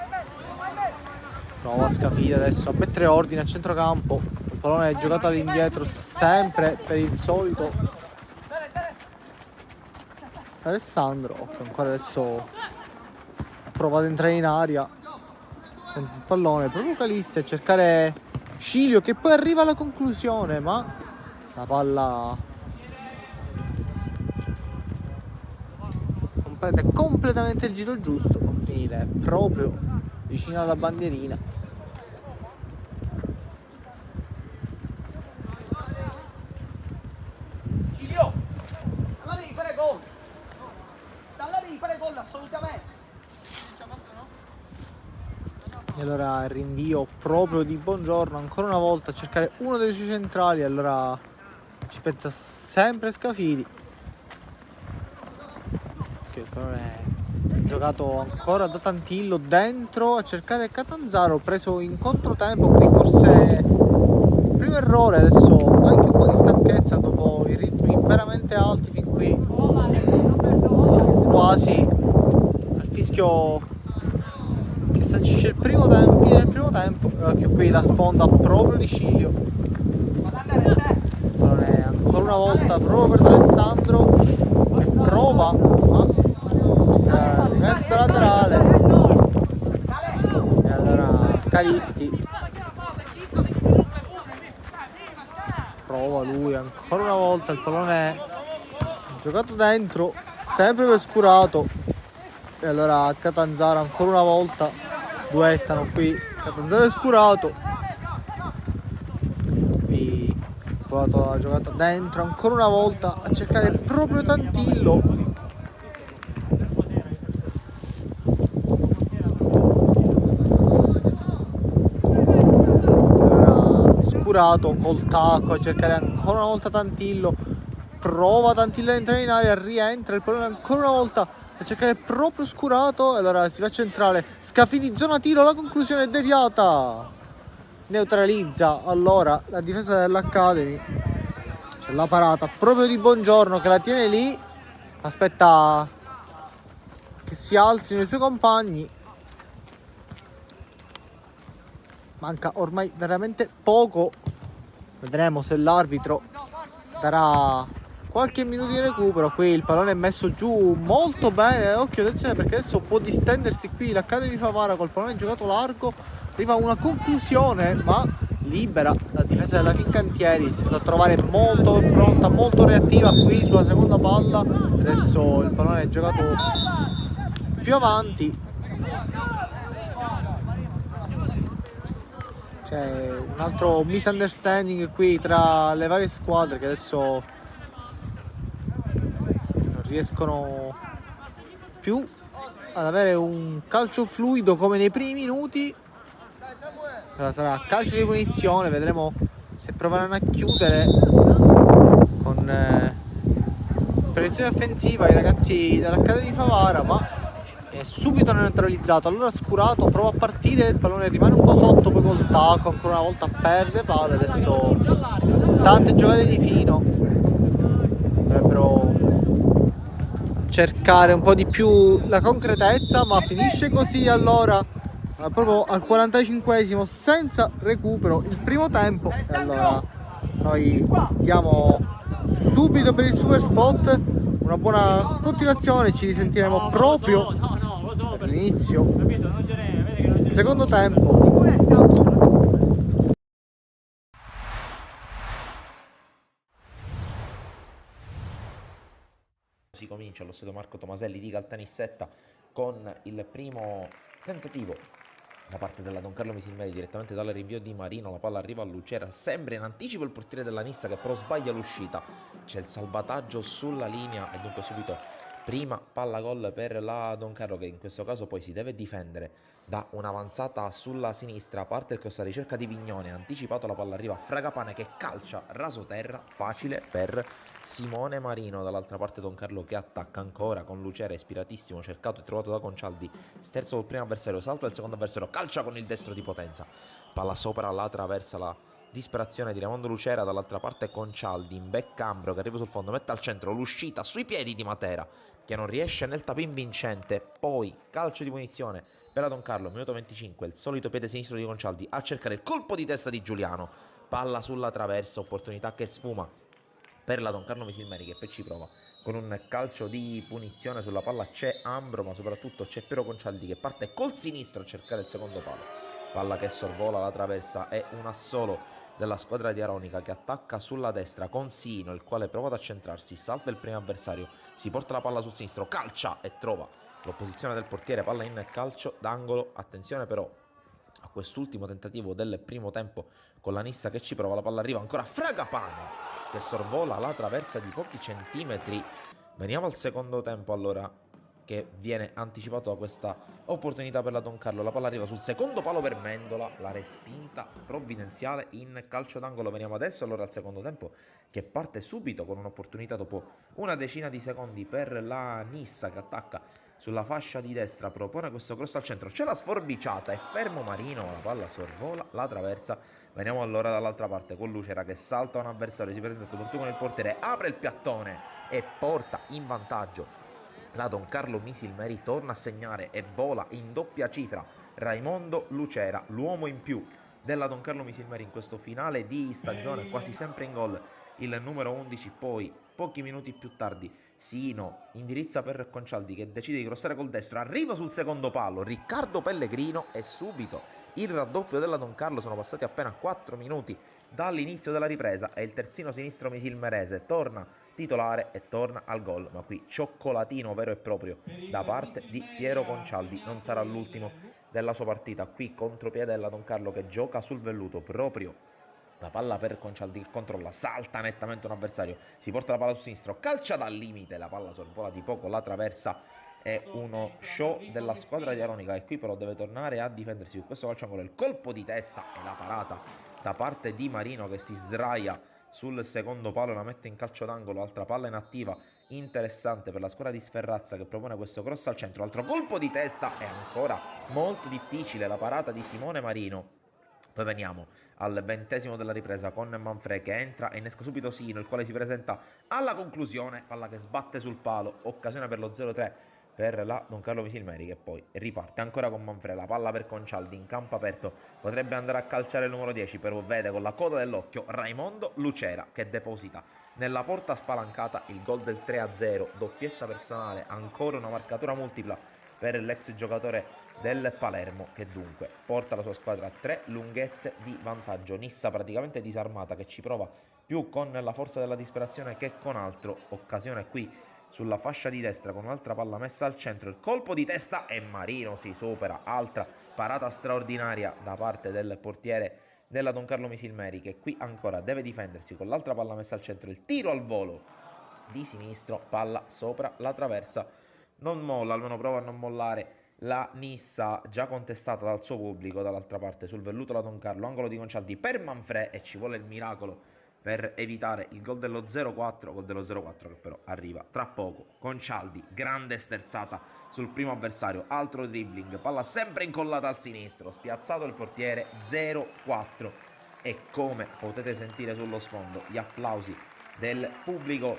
Prova Scafidi adesso a mettere ordine a centrocampo. Il pallone è giocato all'indietro sempre per il solito Alessandro. Ok, ancora adesso prova ad entrare in aria con il pallone proprio Calisti a cercare Cilio che poi arriva alla conclusione ma la palla completa completamente il giro giusto a finire proprio vicino alla bandierina. Cilio! Allora devi fare gol! Allora devi fare gol assolutamente! E allora il rinvio proprio di Buongiorno ancora una volta a cercare uno dei suoi centrali, allora ci pensa sempre Scafidi. Ok, però è giocato ancora da Tantillo dentro a cercare Catanzaro, preso in controtempo qui, forse il primo errore, adesso anche un po' di stanchezza dopo i ritmi veramente alti fin qui. Siamo quasi al fischio che sancisce il primo tempo, fine del primo tempo. Occhio qui la sponda proprio di Cilio. Non è ancora una volta proprio per Alessandro che prova, ma rimessa laterale. E allora Calisti prova lui ancora una volta, il pallone è giocato dentro, sempre per Scurato. E allora Catanzaro ancora una volta duettano qui Catanzaro e Scurato. Qui ha provato la giocata dentro ancora una volta a cercare proprio Tantillo. Allora, Scurato col tacco a cercare ancora una volta Tantillo. Prova Tantillo ad entrare in area, rientra il pallone ancora una volta a cercare proprio Scurato. Allora si va a centrale, Scafidi zona tiro, la conclusione è deviata, neutralizza allora la difesa dell'Academy. C'è la parata proprio di Buongiorno che la tiene lì, aspetta che si alzino i suoi compagni. Manca ormai veramente poco, vedremo se l'arbitro darà qualche minuto di recupero. Qui il pallone è messo giù molto bene, occhio, attenzione, perché adesso può distendersi qui l'Academy Favara col pallone giocato largo, arriva a una conclusione ma libera la difesa della Fincantieri, si sta a trovare molto pronta, molto reattiva qui sulla seconda palla. Adesso il pallone è giocato più avanti, c'è un altro misunderstanding qui tra le varie squadre che adesso riescono più ad avere un calcio fluido come nei primi minuti. Allora sarà calcio di punizione, vedremo se proveranno a chiudere con proiezione offensiva i ragazzi dell'Academy Favara, ma è subito neutralizzato. Allora Scurato prova a partire, il pallone rimane un po' sotto, poi col tacco ancora una volta perde palla. Adesso tante giocate di fino, dovrebbero cercare un po' di più la concretezza, ma finisce così allora proprio al 45esimo senza recupero il primo tempo. E allora noi diamo subito per il super spot una buona continuazione, ci risentiremo proprio per l'inizio del secondo tempo. Si comincia allo stadio Marco Tomaselli di Caltanissetta con il primo tentativo da parte della Don Carlo Misilmeri direttamente dal rinvio di Marino. La palla arriva a Lucera, sembra in anticipo il portiere della Nissa che però sbaglia l'uscita, c'è il salvataggio sulla linea e dunque subito prima palla gol per la Don Carlo, che in questo caso poi si deve difendere da un'avanzata sulla sinistra. Parte il cross a ricerca di Vignone, anticipato, la palla arriva a Fragapane che calcia rasoterra, facile per Simone Marino. Dall'altra parte Don Carlo che attacca ancora con Lucera, ispiratissimo, cercato e trovato da Concialdi, sterzo del primo avversario, salta il secondo avversario, calcia con il destro di potenza, palla sopra, la attraversa la disperazione di Raimondo Lucera. Dall'altra parte Concialdi in back Cambro che arriva sul fondo, mette al centro, l'uscita sui piedi di Matera che non riesce nel tapin vincente. Poi calcio di punizione per la Don Carlo, minuto 25, il solito piede sinistro di Concialdi a cercare il colpo di testa di Giuliano, palla sulla traversa, opportunità che sfuma per la Don Carlo Misilmeri che poi ci prova con un calcio di punizione. Sulla palla c'è Ambro, ma soprattutto c'è Piero Concialdi che parte col sinistro a cercare il secondo palo, palla che sorvola la traversa, è un assolo della squadra di Aronica che attacca sulla destra con Sino, il quale prova ad accentrarsi, salta il primo avversario, si porta la palla sul sinistro, calcia e trova l'opposizione del portiere, palla in calcio d'angolo. Attenzione però a quest'ultimo tentativo del primo tempo con la Nissa che ci prova, la palla arriva ancora a Fragapane che sorvola la traversa di pochi centimetri. Veniamo al secondo tempo allora, che viene anticipato da questa opportunità per la Don Carlo. La palla arriva sul secondo palo per Mendola, la respinta provvidenziale in calcio d'angolo. Veniamo adesso allora al secondo tempo che parte subito con un'opportunità dopo una decina di secondi per la Nissa che attacca sulla fascia di destra, propone questo cross al centro, c'è la sforbiciata, è fermo Marino, la palla sorvola la traversa. Veniamo allora dall'altra parte con Lucera che salta un avversario, si presenta soprattutto con il portiere, apre il piattone e porta in vantaggio la Don Carlo Misilmeri, torna a segnare e vola in doppia cifra Raimondo Lucera, l'uomo in più della Don Carlo Misilmeri in questo finale di stagione, quasi sempre in gol il numero 11. Poi pochi minuti più tardi Sino indirizza per Concaldi che decide di crossare col destro, arriva sul secondo palo Riccardo Pellegrino e subito il raddoppio della Don Carlo. Sono passati appena 4 minuti dall'inizio della ripresa e il terzino sinistro misilmerese torna titolare e torna al gol, ma qui cioccolatino vero e proprio da parte di Piero Concaldi. Non sarà l'ultimo della sua partita, qui contropiede della Don Carlo che gioca sul velluto, proprio la palla per Concaldi che controlla, salta nettamente un avversario, si porta la palla sul sinistro, calcia dal limite, la palla sorvola di poco la traversa. È uno show della squadra di Aronica e qui però deve tornare a difendersi su questo calcio angolo. Il colpo di testa e la parata da parte di Marino che si sdraia sul secondo palo e la mette in calcio d'angolo. Altra palla inattiva interessante per la squadra di Sferrazza che propone questo cross al centro. Altro colpo di testa e ancora molto difficile la parata di Simone Marino. Poi veniamo al 20° della ripresa con Manfred che entra e innesca subito Sino, il quale si presenta alla conclusione, palla che sbatte sul palo, occasione per lo 0-3 per la Don Carlo Misilmeri che poi riparte ancora con Manfred, la palla per Concaldi in campo aperto, potrebbe andare a calciare il numero 10, però vede con la coda dell'occhio Raimondo Lucera che deposita nella porta spalancata il gol del 3-0, doppietta personale, ancora una marcatura multipla per l'ex giocatore del Palermo che dunque porta la sua squadra a 3 lunghezze di vantaggio. Nissa praticamente disarmata che ci prova più con la forza della disperazione che con altro. Occasione qui sulla fascia di destra con un'altra palla messa al centro, il colpo di testa e Marino si supera. Altra parata straordinaria da parte del portiere della Don Carlo Misilmeri che qui ancora deve difendersi con l'altra palla messa al centro, il tiro al volo di sinistro, palla sopra la traversa, non molla, almeno prova a non mollare la Nissa già contestata dal suo pubblico. Dall'altra parte sul velluto la Don Carlo, angolo di Concaldi per Manfred e ci vuole il miracolo per evitare il gol dello 0-4, gol dello 0-4 che però arriva tra poco. Concaldi, grande sterzata sul primo avversario, altro dribbling, palla sempre incollata al sinistro, spiazzato il portiere, 0-4 e come potete sentire sullo sfondo gli applausi del pubblico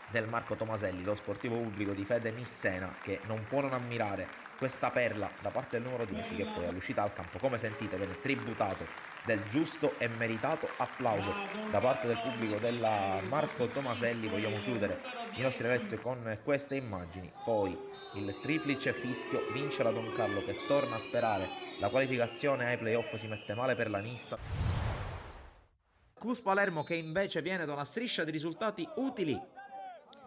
del Marco Tomaselli, lo sportivo pubblico di Fede Nissena che non può non ammirare questa perla da parte del numero 10 che poi all'uscita al campo, come sentite, viene tributato del giusto e meritato applauso da parte del pubblico della Marco Tomaselli. Vogliamo chiudere i nostri ragazzi con queste immagini, poi il triplice fischio, vince la Don Carlo che torna a sperare la qualificazione ai playoff, si mette male per la Nissa. Cus Palermo che invece viene da una striscia di risultati utili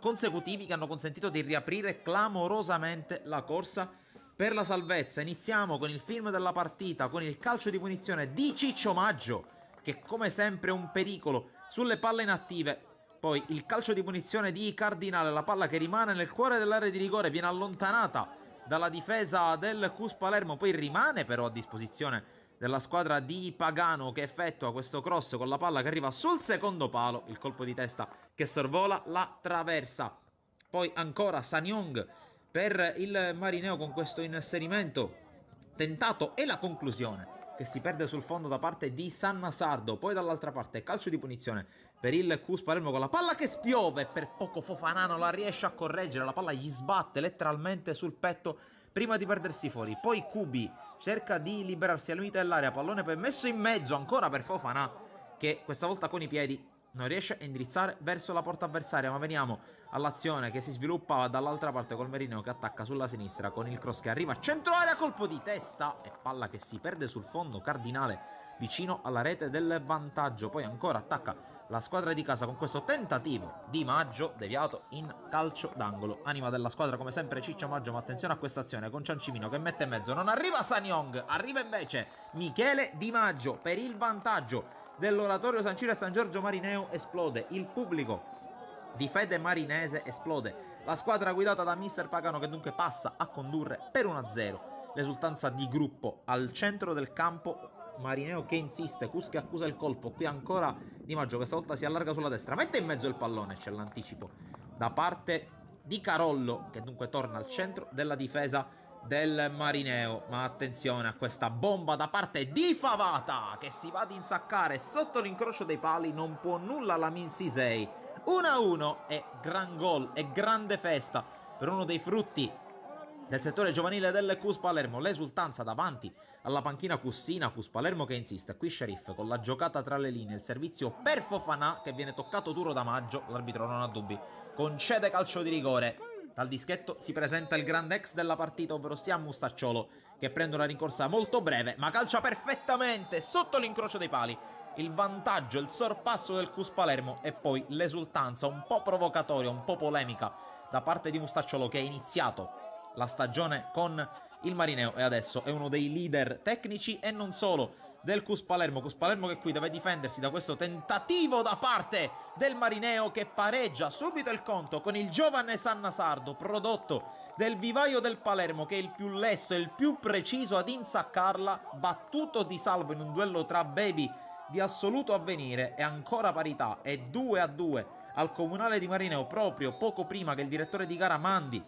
consecutivi che hanno consentito di riaprire clamorosamente la corsa per la salvezza. Iniziamo con il film della partita, con il calcio di punizione di Ciccio Maggio che come sempre è un pericolo sulle palle inattive. Poi il calcio di punizione di Cardinale, la palla che rimane nel cuore dell'area di rigore, viene allontanata dalla difesa del Cus Palermo, poi rimane però a disposizione della squadra di Pagano che effettua questo cross con la palla che arriva sul secondo palo, il colpo di testa che sorvola la traversa. Poi ancora Sanyong per il Marineo con questo inserimento tentato e la conclusione che si perde sul fondo da parte di Sanna Sardo. Poi dall'altra parte calcio di punizione per il Cus Palermo con la palla che spiove, per poco Fofana non la riesce a correggere, la palla gli sbatte letteralmente sul petto prima di perdersi fuori. Poi Kubi cerca di liberarsi al limite dell'area, pallone poi messo in mezzo ancora per Fofana che questa volta con i piedi non riesce a indirizzare verso la porta avversaria. Ma veniamo all'azione che si sviluppa dall'altra parte col Marineo che attacca sulla sinistra con il cross che arriva a centro area, colpo di testa e palla che si perde sul fondo. Cardinale vicino alla rete del vantaggio. Poi ancora attacca la squadra di casa con questo tentativo di Maggio deviato in calcio d'angolo. Anima della squadra come sempre Ciccio Maggio, ma attenzione a questa azione con Ciancimino che mette in mezzo, non arriva Sanyong, arriva invece Michele Di Maggio per il vantaggio dell'oratorio San Ciro e San Giorgio Marineo. Esplode il pubblico di Fede Marinese, esplode la squadra guidata da mister Pagano che dunque passa a condurre per 1-0. L'esultanza di gruppo al centro del campo, Marineo che insiste, Cus che accusa il colpo, qui ancora Di Maggio che stavolta si allarga sulla destra, mette in mezzo il pallone, c'è l'anticipo da parte di Carollo che dunque torna al centro della difesa del Marineo. Ma attenzione a questa bomba da parte di Favata che si va ad insaccare sotto l'incrocio dei pali, non può nulla la Min Sisei. 1-1 e gran gol e grande festa per uno dei frutti del settore giovanile del Cus Palermo, l'esultanza davanti alla panchina cussina, Cus Palermo che insiste, qui Sheriff con la giocata tra le linee, il servizio per Fofana che viene toccato duro da Maggio, l'arbitro non ha dubbi, concede calcio di rigore. Dal dischetto si presenta il grande ex della partita, ovvero sia Mustacciolo, che prende una rincorsa molto breve, ma calcia perfettamente sotto l'incrocio dei pali. Il vantaggio, il sorpasso del Cus Palermo e poi l'esultanza un po' provocatoria, un po' polemica da parte di Mustacciolo che ha iniziato la stagione con il Marineo e adesso è uno dei leader tecnici e non solo del Cus Palermo che qui deve difendersi da questo tentativo da parte del Marineo che pareggia subito il conto con il giovane Sanna Sardo, prodotto del vivaio del Palermo che è il più lesto e il più preciso ad insaccarla, battuto di salvo in un duello tra baby di assoluto avvenire e ancora parità e 2-2 al comunale di Marineo proprio poco prima che il direttore di gara mandi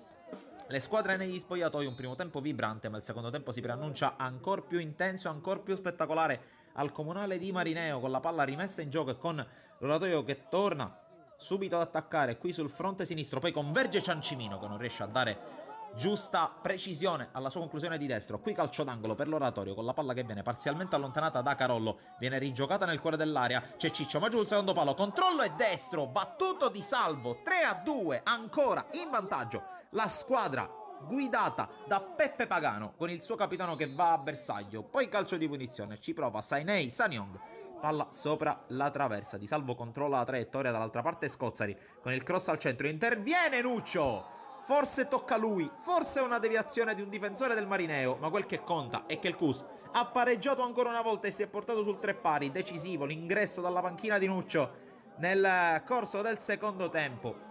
le squadre negli spogliatoi. Un primo tempo vibrante, ma il secondo tempo si preannuncia ancora più intenso e ancora più spettacolare al comunale di Marineo, con la palla rimessa in gioco e con l'oratorio che torna subito ad attaccare qui sul fronte sinistro. Poi converge Ciancimino che non riesce a dare giusta precisione alla sua conclusione di destro. Qui calcio d'angolo per l'oratorio con la palla che viene parzialmente allontanata da Carollo, viene rigiocata nel cuore dell'area, c'è Ciccio Maggio sul secondo palo, controllo e destro, battuto di salvo, 3-2, ancora in vantaggio la squadra guidata da Peppe Pagano con il suo capitano che va a bersaglio. Poi calcio di punizione, ci prova Sainei Sanyong, palla sopra la traversa, Di Salvo controlla la traiettoria, dall'altra parte Scozzari con il cross al centro, interviene Nuccio, forse tocca lui, forse è una deviazione di un difensore del Marineo, ma quel che conta è che il Cus ha pareggiato ancora una volta e si è portato sul tre pari. Decisivo l'ingresso dalla panchina di Nuccio nel corso del secondo tempo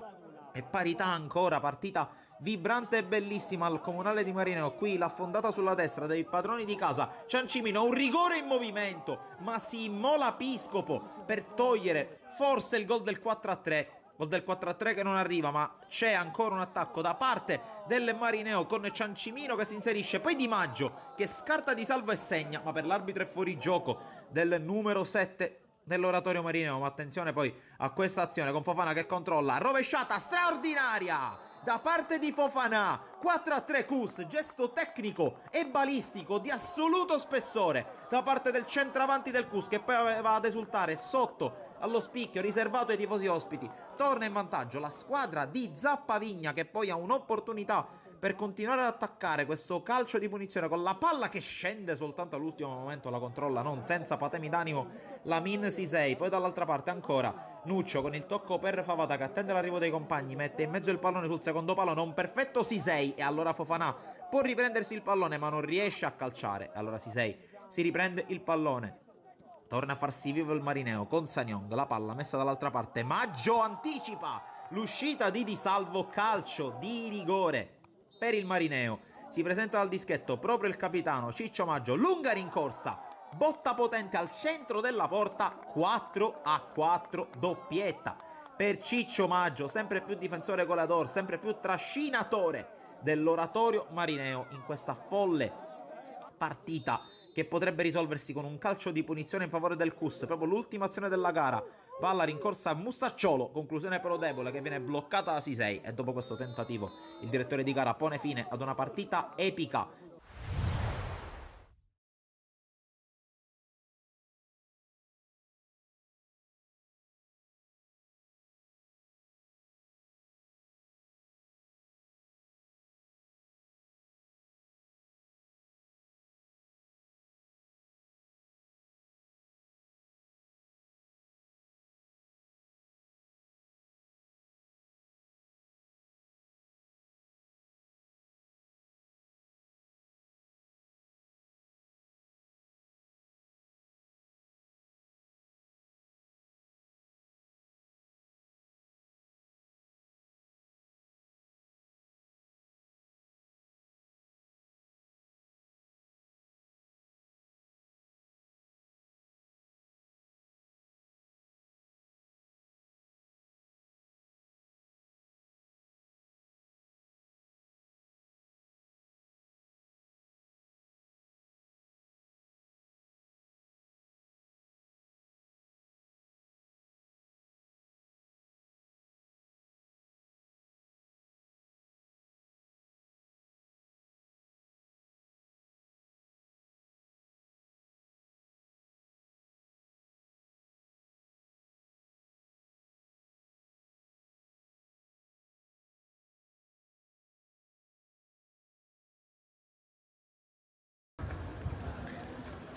e parità ancora, partita vibrante e bellissima al comunale di Marineo. Qui l'affondata sulla destra dei padroni di casa, Ciancimino, un rigore in movimento, ma si immola Piscopo per togliere forse il gol del 4-3. Gol del 4-3 che non arriva, ma c'è ancora un attacco da parte del Marineo con Ciancimino che si inserisce, poi Di Maggio che scarta Di Salvo e segna, ma per l'arbitro è fuori gioco del numero 7 dell'oratorio Marineo. Ma attenzione poi a questa azione con Fofana che controlla, rovesciata straordinaria da parte di Fofana, 4-3 Cus, gesto tecnico e balistico di assoluto spessore da parte del centravanti del Cus che poi aveva ad esultare sotto allo spicchio riservato ai tifosi ospiti. Torna in vantaggio la squadra di Zappavigna che poi ha un'opportunità per continuare ad attaccare. Questo calcio di punizione con la palla che scende soltanto all'ultimo momento, la controlla non senza patemi d'animo la Min Sisei. Poi dall'altra parte ancora Nuccio con il tocco per Favata che attende l'arrivo dei compagni, mette in mezzo il pallone sul secondo palo, non perfetto Sisei, e allora Fofana può riprendersi il pallone ma non riesce a calciare. Allora Sisei si riprende il pallone, torna a farsi vivo il Marineo con Sanyong, la palla messa dall'altra parte, Maggio anticipa l'uscita di Salvo, calcio di rigore per il Marineo. Si presenta dal dischetto proprio il capitano Ciccio Maggio, lunga rincorsa, botta potente al centro della porta, 4-4, doppietta per Ciccio Maggio, sempre più difensore goleador, sempre più trascinatore dell'oratorio Marineo in questa folle partita che potrebbe risolversi con un calcio di punizione in favore del Cus. Proprio l'ultima azione della gara, palla rincorsa a Mustacciolo, conclusione però debole che viene bloccata da Sisei, e dopo questo tentativo il direttore di gara pone fine ad una partita epica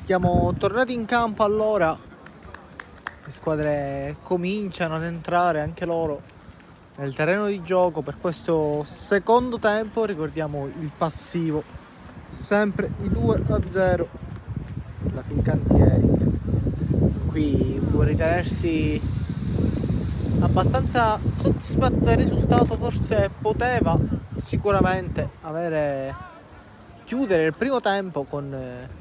Siamo tornati in campo allora, le squadre cominciano ad entrare anche loro nel terreno di gioco per questo secondo tempo. Ricordiamo il passivo, sempre i 2-0 la Fincantieri, qui può ritenersi abbastanza soddisfatto del risultato. Forse poteva sicuramente chiudere il primo tempo con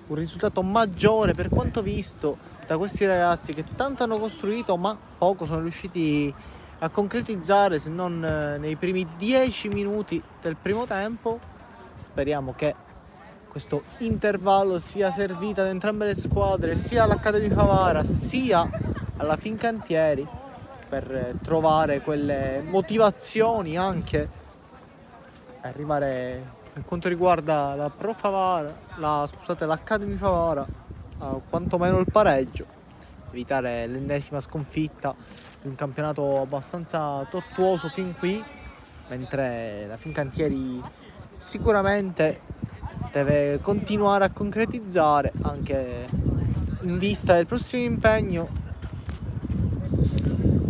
un risultato maggiore per quanto visto da questi ragazzi che tanto hanno costruito ma poco sono riusciti a concretizzare, se non nei primi 10 minuti del primo tempo. Speriamo che questo intervallo sia servito ad entrambe le squadre, sia all'Accademia Favara sia alla Fincantieri, per trovare quelle motivazioni anche arrivare, per quanto riguarda la Pro Favara, l'Accademia Favara, a quantomeno il pareggio, evitare l'ennesima sconfitta di un campionato abbastanza tortuoso fin qui, mentre la Fincantieri sicuramente deve continuare a concretizzare anche in vista del prossimo impegno,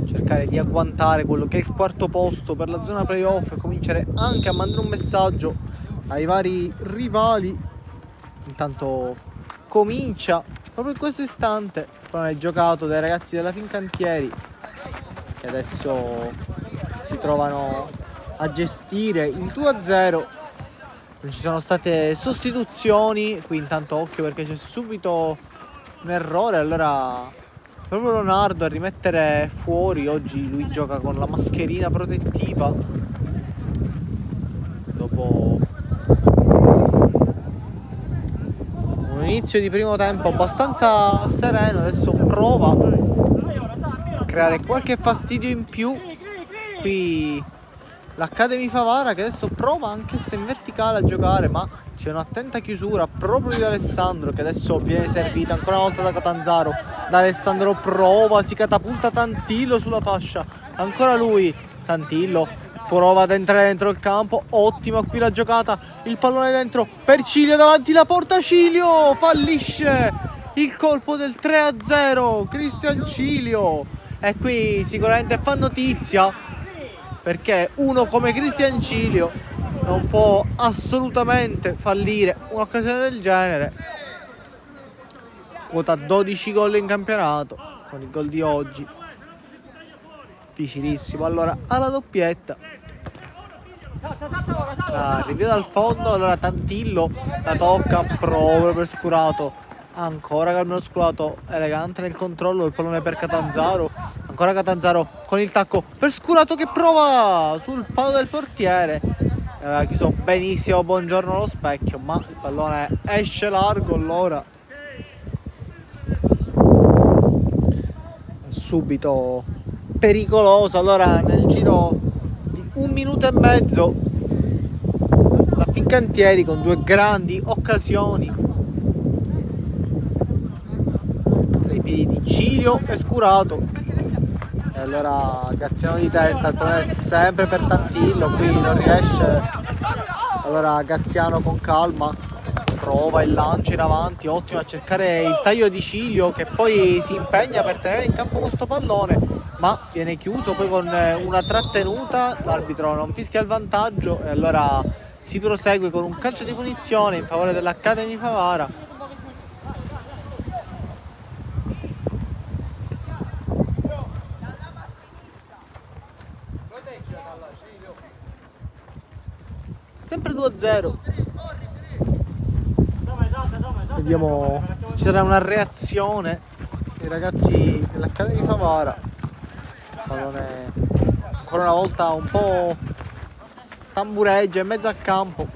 cercare di agguantare quello che è il quarto posto per la zona playoff e cominciare anche a mandare un messaggio ai vari rivali. Intanto comincia proprio in questo istante il giocato dai ragazzi della Fincantieri, che adesso si trovano a gestire il 2-0. Non ci sono state sostituzioni qui, intanto occhio perché c'è subito un errore, allora proprio Leonardo a rimettere fuori. Oggi lui gioca con la mascherina protettiva dopo un inizio di primo tempo abbastanza sereno. Adesso prova a creare qualche fastidio in più qui l'Accademia Favara, che adesso prova anche se in verticale a giocare, ma c'è un'attenta chiusura proprio di Alessandro, che adesso viene servita ancora una volta da Catanzaro. Da Alessandro prova, si catapulta Tantillo sulla fascia, ancora lui, Tantillo prova ad entrare dentro il campo, ottima qui la giocata, il pallone dentro per Cilio, davanti la porta, Cilio fallisce il colpo del 3-0, Cristian Cilio, e qui sicuramente fa notizia, perché uno come Cristian Cilio non può assolutamente fallire un'occasione del genere. Quota 12 gol in campionato con il gol di oggi, difficilissimo. Allora alla doppietta, rivia dal fondo, allora Tantillo la tocca proprio per Scurato, ancora Carmelo Scurato elegante nel controllo, il pallone per Catanzaro, ancora Catanzaro con il tacco per Scurato che prova sul palo del portiere, chiuso benissimo Buongiorno allo specchio, ma il pallone esce largo. Allora subito pericoloso, allora nel giro di 1 minuto e mezzo la Fincantieri con due grandi occasioni tra i piedi di Cilio e Scurato, e allora Gaziano di testa, il pallone è sempre per Tantillo, qui non riesce, allora Gaziano con calma prova il lancio in avanti, ottimo a cercare il taglio di Cilio, che poi si impegna per tenere in campo questo pallone, ma viene chiuso poi con una trattenuta, l'arbitro non fischia il vantaggio e allora si prosegue con un calcio di punizione in favore dell'Accademia Favara. Sempre 2-0. Vediamo se ci sarà una reazione dei ragazzi dell'Accademia Favara. Pallone ancora una volta un po' tambureggia in mezzo al campo,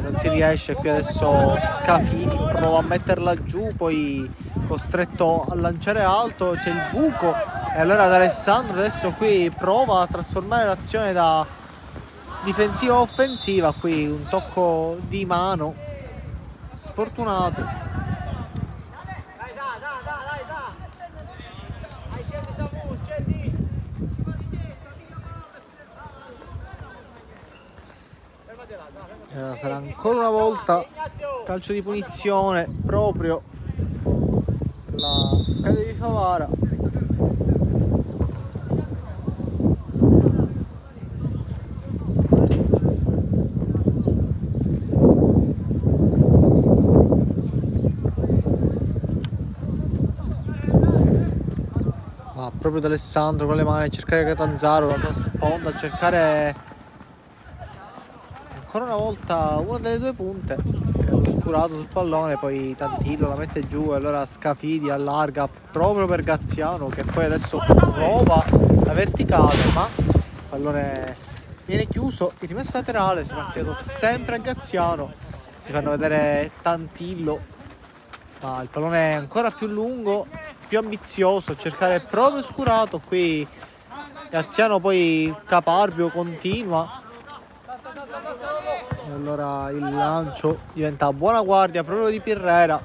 non si riesce qui. Adesso Scafini prova a metterla giù, poi costretto a lanciare alto, c'è il buco e allora ad Alessandro adesso qui prova a trasformare l'azione da difensiva a offensiva, qui un tocco di mano sfortunato. Sarà ancora una volta calcio di punizione proprio per la Accademia di Favara. Proprio d'Alessandro con le mani a cercare Catanzaro, la sua sponda, a cercare ancora una volta una delle due punte, oscurato sul pallone, poi Tantillo la mette giù e allora Scafidi allarga proprio per Gaziano, che poi adesso prova la verticale, ma il pallone viene chiuso in rimessa laterale, si è affidato sempre a Gaziano, si fanno vedere Tantillo, ma il pallone è ancora più lungo, più ambizioso, cercare proprio oscurato. Qui Gaziano poi caparbio continua e allora il lancio diventa buona guardia proprio di Pirrera,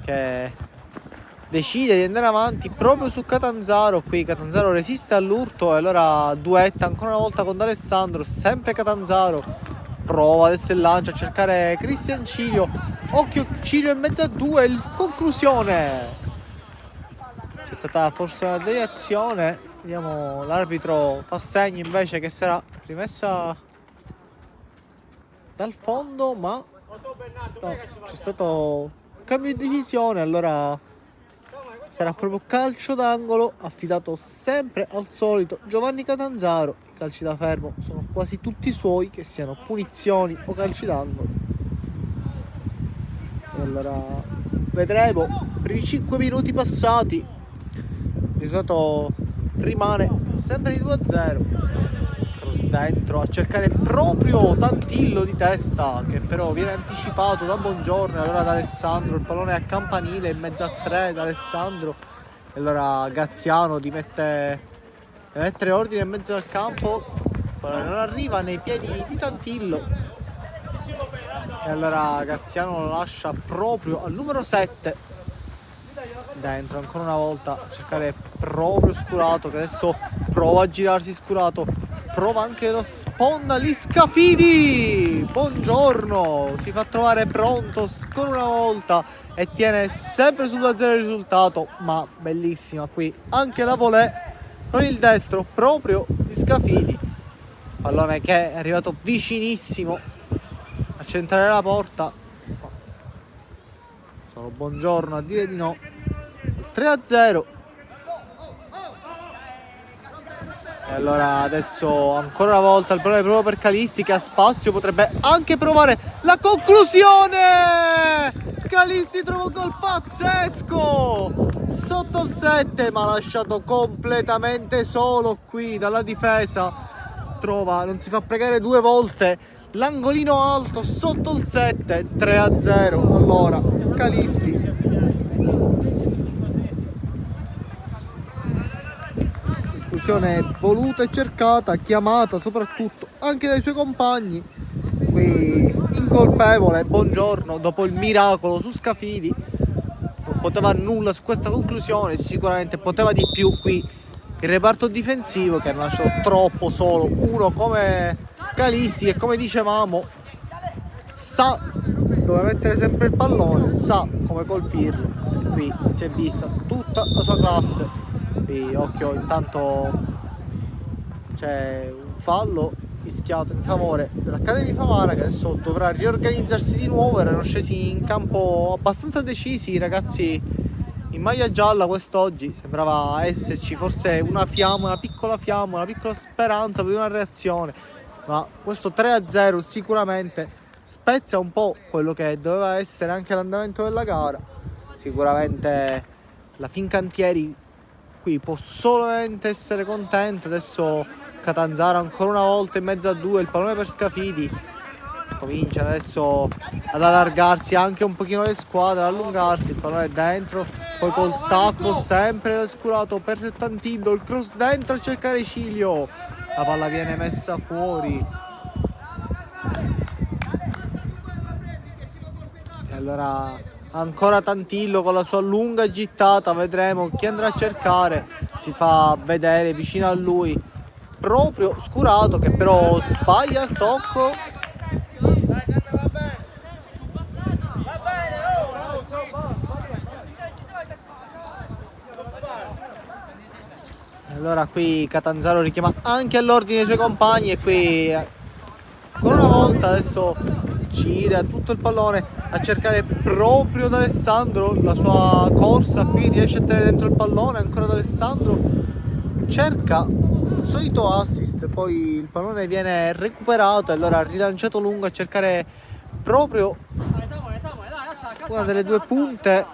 che decide di andare avanti proprio su Catanzaro. Qui Catanzaro resiste all'urto e allora duetta ancora una volta con D'Alessandro, sempre Catanzaro prova adesso il lancio a cercare Cristian Cilio, occhio Cilio in mezzo a due, conclusione. C'è stata forse una deviazione, vediamo, l'arbitro fa segno invece che sarà rimessa dal fondo, ma no, c'è stato un cambio di decisione, allora sarà proprio calcio d'angolo affidato sempre al solito Giovanni Catanzaro. I calci da fermo sono quasi tutti suoi, che siano punizioni o calci d'angolo. E allora vedremo, primi 5 minuti passati, il risultato rimane sempre di 2-0. Cross dentro a cercare proprio Tantillo di testa, che però viene anticipato da Bongiorno e allora da Alessandro, il pallone a campanile in mezzo a tre da Alessandro e allora Gaziano di mettere ordine in mezzo al campo, non arriva nei piedi di Tantillo e allora Gaziano lo lascia proprio al numero 7 dentro ancora una volta a cercare proprio Scurato, che adesso prova a girarsi Scurato, prova anche lo sponda lì Scafidi. Buongiorno, si fa trovare pronto ancora una volta e tiene sempre sul 2-0 il risultato, ma bellissima qui anche la volée con il destro proprio di Scafidi, pallone che è arrivato vicinissimo a centrare la porta, solo Buongiorno a dire di no. 3-0. E allora adesso ancora una volta il pallone proprio per Calisti, che ha spazio, potrebbe anche provare la conclusione. Calisti trova un gol pazzesco sotto il 7, ma lasciato completamente solo qui dalla difesa. Trova, non si fa pregare due volte, l'angolino alto sotto il 7. 3-0. Allora Calisti, voluta e cercata, chiamata soprattutto anche dai suoi compagni. Qui incolpevole Buongiorno dopo il miracolo su Scafidi, non poteva nulla su questa conclusione, sicuramente poteva di più qui il reparto difensivo, che hanno lasciato troppo solo uno come Calisti, che come dicevamo sa dove mettere sempre il pallone, sa come colpirlo. Qui si è vista tutta la sua classe. E occhio, intanto c'è un fallo fischiato in favore dell'Accademia di Favara, che adesso dovrà riorganizzarsi di nuovo. Erano scesi in campo abbastanza decisi i ragazzi in maglia gialla quest'oggi, sembrava esserci forse una fiamma, una piccola speranza per una reazione, ma questo 3-0 sicuramente spezza un po' quello che doveva essere anche l'andamento della gara. Sicuramente la Fincantieri qui può solamente essere contenta. Adesso Catanzaro ancora una volta in mezzo a due, il pallone per Scafidi, cominciano adesso ad allargarsi anche un pochino le squadre, ad allungarsi, il pallone è dentro, poi col tacco sempre Scurato per Tantillo, il cross dentro a cercare Cilio, la palla viene messa fuori e allora ancora Tantillo con la sua lunga gittata, vedremo chi andrà a cercare, si fa vedere vicino a lui proprio Scurato, che però sbaglia il tocco Allora qui Catanzaro richiama anche all'ordine i suoi compagni e qui ancora una volta adesso gira tutto il pallone a cercare proprio D'Alessandro, la sua corsa qui riesce a tenere dentro il pallone, ancora D'Alessandro cerca il solito assist, poi il pallone viene recuperato e allora rilanciato lungo a cercare proprio una delle due punte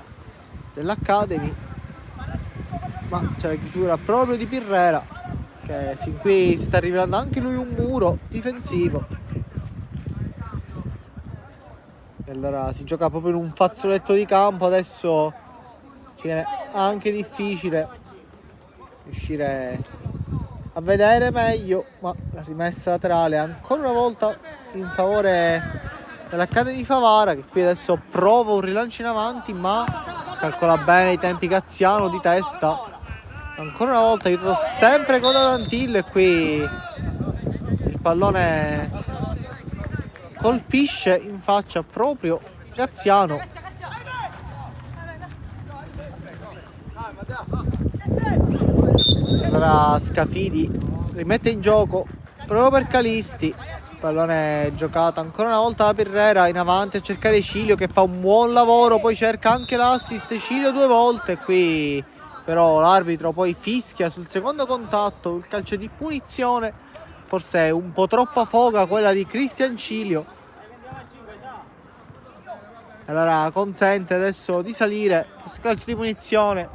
dell'Academy, ma c'è la chiusura proprio di Pirrera che fin qui si sta rivelando anche lui un muro difensivo. E allora si gioca proprio in un fazzoletto di campo, adesso ci viene anche difficile riuscire a vedere meglio, ma la rimessa laterale ancora una volta in favore dell'Academy Favara, che qui adesso prova un rilancio in avanti ma calcola bene i tempi Cazziano di testa, ancora una volta aiutato sempre con Dantillo e qui il pallone colpisce in faccia proprio Cazziano. Allora Scafidi rimette in gioco proprio per Calisti, pallone giocato ancora una volta da Pirrera in avanti a cercare Cilio che fa un buon lavoro, poi cerca anche l'assist Cilio 2 volte, qui però l'arbitro poi fischia sul secondo contatto, il calcio di punizione, forse un po' troppa foga quella di Cristian Cilio. Allora consente adesso di salire questo calcio di punizione.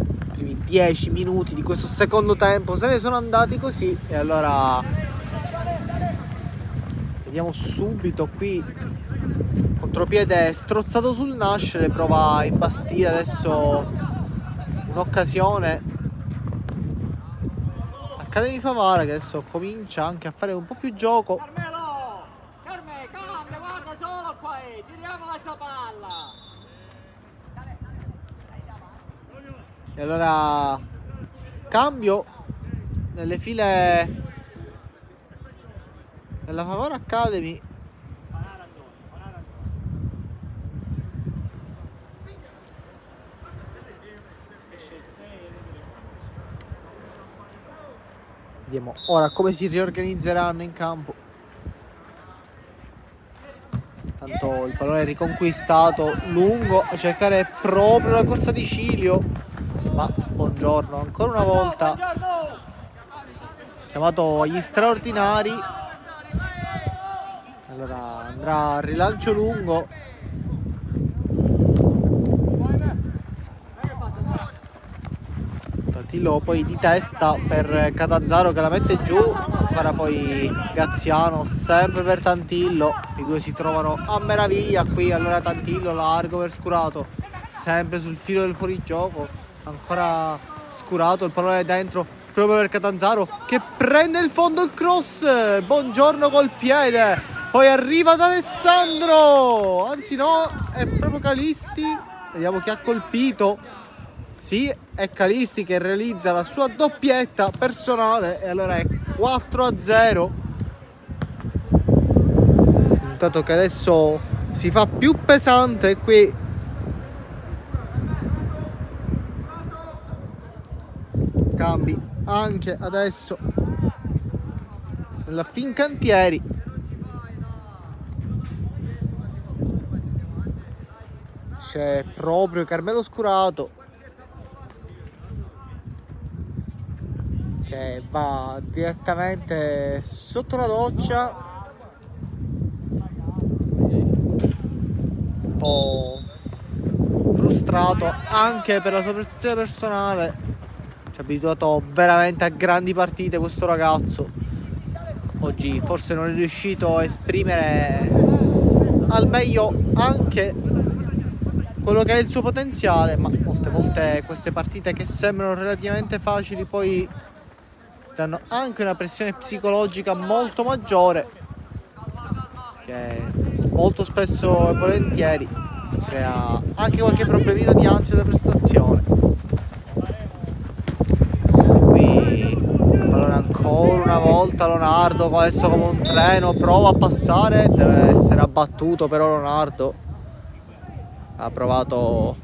I primi 10 minuti di questo secondo tempo se ne sono andati così e allora vediamo subito qui contropiede strozzato sul nascere, prova a imbastire adesso un'occasione Academy Favara che adesso comincia anche a fare un po' più gioco. Carmelo! Carme, cambia, guarda solo qua, giriamo la sua palla! E allora cambio nelle file della Favara Academy. Vediamo ora come si riorganizzeranno in campo. Tanto il pallone riconquistato lungo a cercare proprio la corsa di Cilio, ma Buongiorno ancora una volta chiamato agli straordinari. Allora andrà a rilancio lungo. Tantillo poi di testa per Catanzaro che la mette giù, ancora poi Cazziano sempre per Tantillo, i due si trovano a meraviglia qui. Allora Tantillo largo per Scurato, sempre sul filo del fuorigioco, ancora Scurato, il pallone dentro proprio per Catanzaro che prende il fondo, il cross, Buongiorno col piede, poi arriva ad Alessandro, anzi no, è proprio Calisti, vediamo chi ha colpito. Sì, è Calisti che realizza la sua doppietta personale e allora è 4-0. Risultato che adesso si fa più pesante qui. Cambi anche adesso nella Fincantieri. C'è proprio Carmelo Scurato che va direttamente sotto la doccia, un po' frustrato anche per la sua prestazione personale. Ci ha abituato veramente a grandi partite questo ragazzo, oggi forse non è riuscito a esprimere al meglio anche quello che è il suo potenziale, ma molte volte queste partite che sembrano relativamente facili poi danno anche una pressione psicologica molto maggiore che molto spesso e volentieri crea anche qualche problemino di ansia da prestazione. Qui allora ancora Ancora una volta Leonardo, adesso come un treno, prova a passare, deve essere abbattuto, però Leonardo ha provato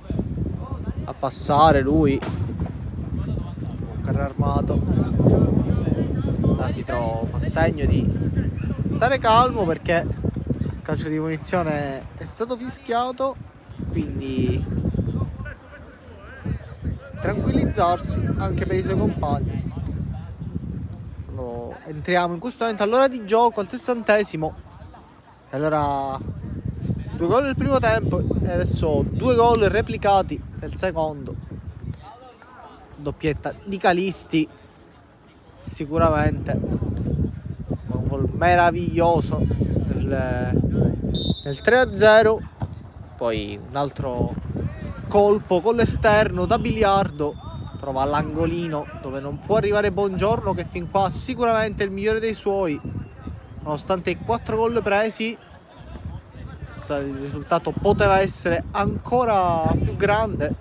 a passare lui, un carro armato. L'arbitro fa segno di stare calmo perché il calcio di punizione è stato fischiato, quindi tranquillizzarsi anche per i suoi compagni. Entriamo in questo momento all'ora di gioco, al 60°, e allora 2 gol nel primo tempo e adesso 2 gol replicati nel secondo. Doppietta di Calisti, sicuramente un gol meraviglioso nel 3-0, poi un altro colpo con l'esterno da Biliardo, trova l'angolino dove non può arrivare Buongiorno, che fin qua sicuramente è il migliore dei suoi, nonostante i 4 gol presi. Il risultato poteva essere ancora più grande,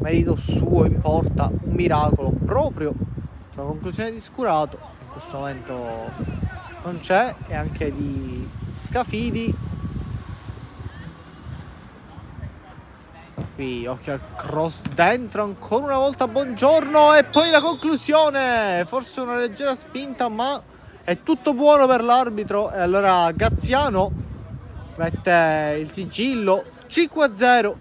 merito suo, importa un miracolo proprio sulla conclusione di Scurato, che in questo momento non c'è, e anche di Scafidi. Qui occhio al cross dentro, ancora una volta Buongiorno e poi la conclusione, forse una leggera spinta ma è tutto buono per l'arbitro, e allora Gaziano mette il sigillo. 5-0,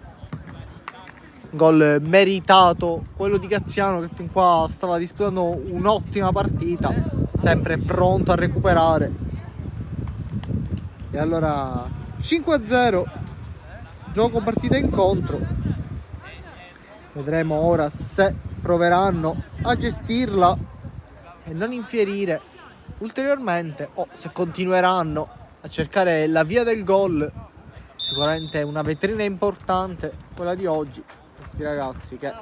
gol meritato quello di Gaziano, che fin qua stava disputando un'ottima partita, sempre pronto a recuperare. E allora 5-0, gioco partita incontro. Vedremo ora se proveranno a gestirla e non infierire ulteriormente, o se continueranno a cercare la via del gol. Sicuramente è una vetrina importante quella di oggi, questi ragazzi che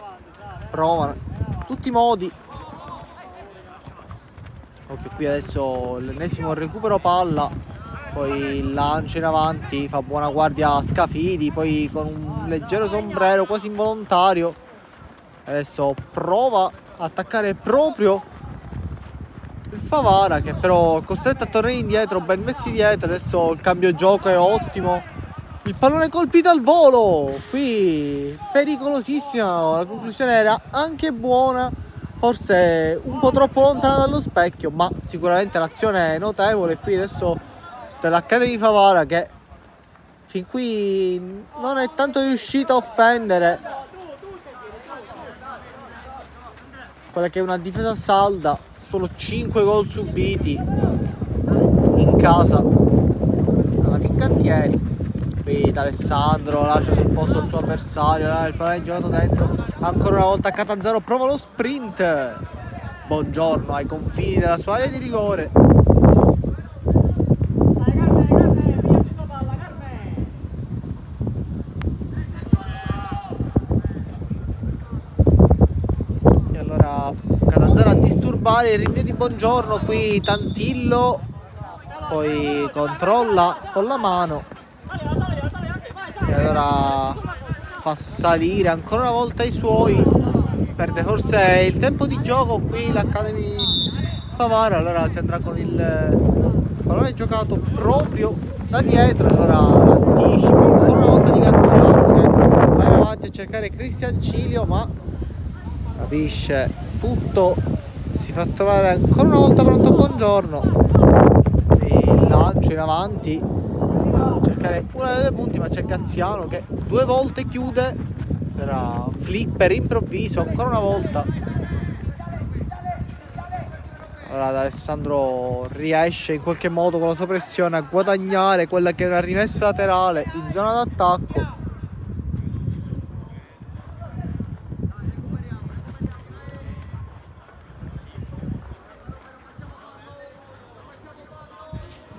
provano in tutti i modi. Occhio qui adesso l'ennesimo recupero palla, poi il lancio in avanti, fa buona guardia a Scafidi, poi con un leggero sombrero quasi involontario adesso prova a attaccare proprio il Favara, che però è costretto a tornare indietro, ben messi dietro. Adesso il cambio gioco è ottimo, il pallone colpito al volo, qui pericolosissima, la conclusione era anche buona, forse un po' troppo lontana dallo specchio, ma sicuramente l'azione è notevole. Qui adesso dell'Accademia di Favara, che fin qui non è tanto riuscita a offendere quella che è una difesa salda. Solo 5 gol subiti in casa alla Fincantieri. Qui D'Alessandro lascia sul posto il suo avversario, il pallone è giocato dentro, ancora una volta Catanzaro prova lo sprint. Buongiorno ai confini della sua area di rigore. E allora Catanzaro a disturbare il rinvio di Buongiorno, qui Tantillo poi controlla con la mano e allora fa salire ancora una volta i suoi, perde forse il tempo di gioco qui l'Academy Favara. Allora si andrà con il pallone giocato proprio da dietro, allora anticipo ancora una volta di Gaziano, che va in avanti a cercare Cristian Cilio, ma capisce tutto, si fa trovare ancora una volta pronto Buongiorno, il lancio in avanti, cercare una delle punti, ma c'è Gaziano che 2 volte chiude, era flipper improvviso ancora una volta. Allora Alessandro riesce in qualche modo con la sua pressione a guadagnare quella che è una rimessa laterale in zona d'attacco.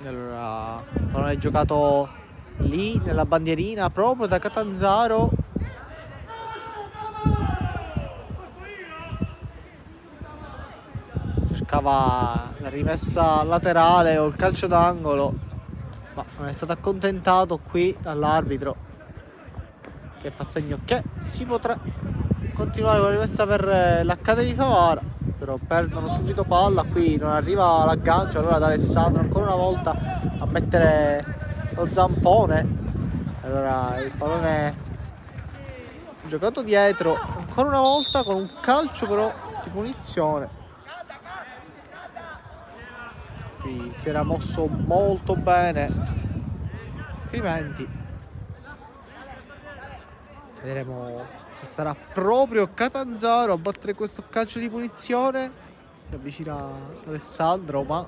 Allora non è giocato lì nella bandierina proprio da Catanzaro, cercava la rimessa laterale o il calcio d'angolo, ma non è stato accontentato qui dall'arbitro, che fa segno che si potrà continuare con la rimessa per l'Accademia Favara. però perdono subito palla, qui non arriva l'aggancio, allora da Alessandro ancora una volta a mettere lo zampone, allora il pallone giocato dietro ancora una volta con un calcio però di punizione. Qui si era mosso molto bene Scriventi, vedremo se sarà proprio Catanzaro a battere questo calcio di punizione. Si avvicina Alessandro, ma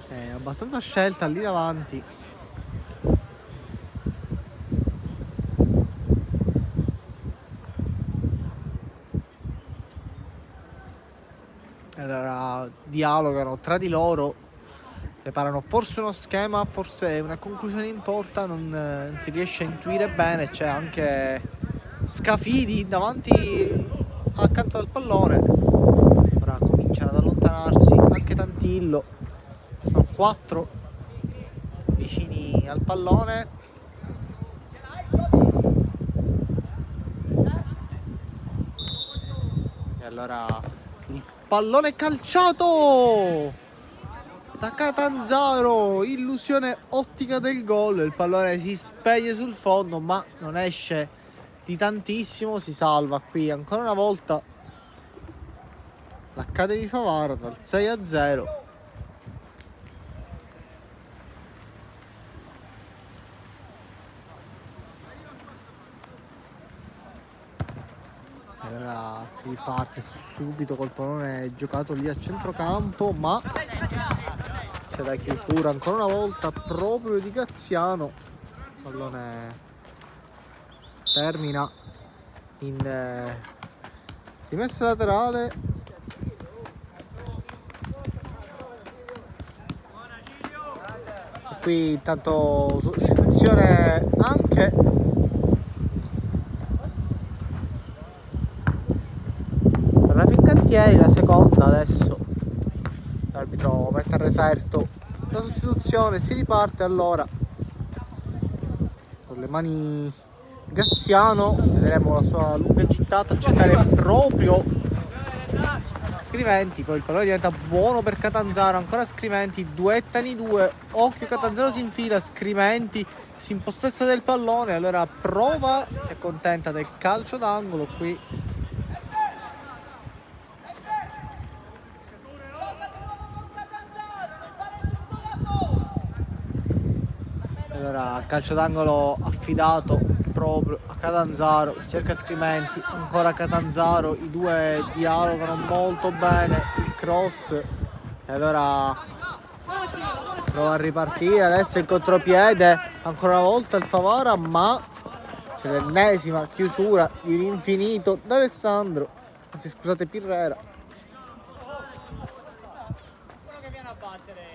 è abbastanza scelta lì davanti. Allora dialogano tra di loro, preparano forse uno schema, forse una conclusione in porta, non si riesce a intuire bene. C'è anche Scafidi davanti accanto al pallone, ora cominciano ad allontanarsi anche Tantillo, sono 4 vicini al pallone. E allora il pallone calciato da Catanzaro, illusione ottica del gol, il pallone si spegne sul fondo ma non esce di tantissimo, si salva qui ancora una volta l'Academy Favara dal 6-0. Allora si riparte subito col pallone giocato lì a centrocampo, ma c'è la chiusura ancora una volta proprio di Gaziano. Il pallone termina in rimessa laterale. Qui intanto sostituzione anche per la Fincantieri, la seconda adesso. L'arbitro mette a referto la sostituzione, si riparte allora con le mani Gaziano, vedremo la sua lunga gittata a cercare proprio Scriventi, poi il pallone diventa buono per Catanzaro, ancora Scriventi, duettano i due, occhio Catanzaro si infila, Scriventi si impossessa del pallone, allora prova, si accontenta del calcio d'angolo qui. Allora calcio d'angolo affidato proprio a Catanzaro, cerca Scriventi, ancora Catanzaro, i due dialogano molto bene, il cross e allora prova a ripartire, adesso il contropiede, ancora una volta il Favara, ma c'è l'ennesima chiusura di un infinito da Alessandro, anzi scusate Pirrera. Quello che viene a battere,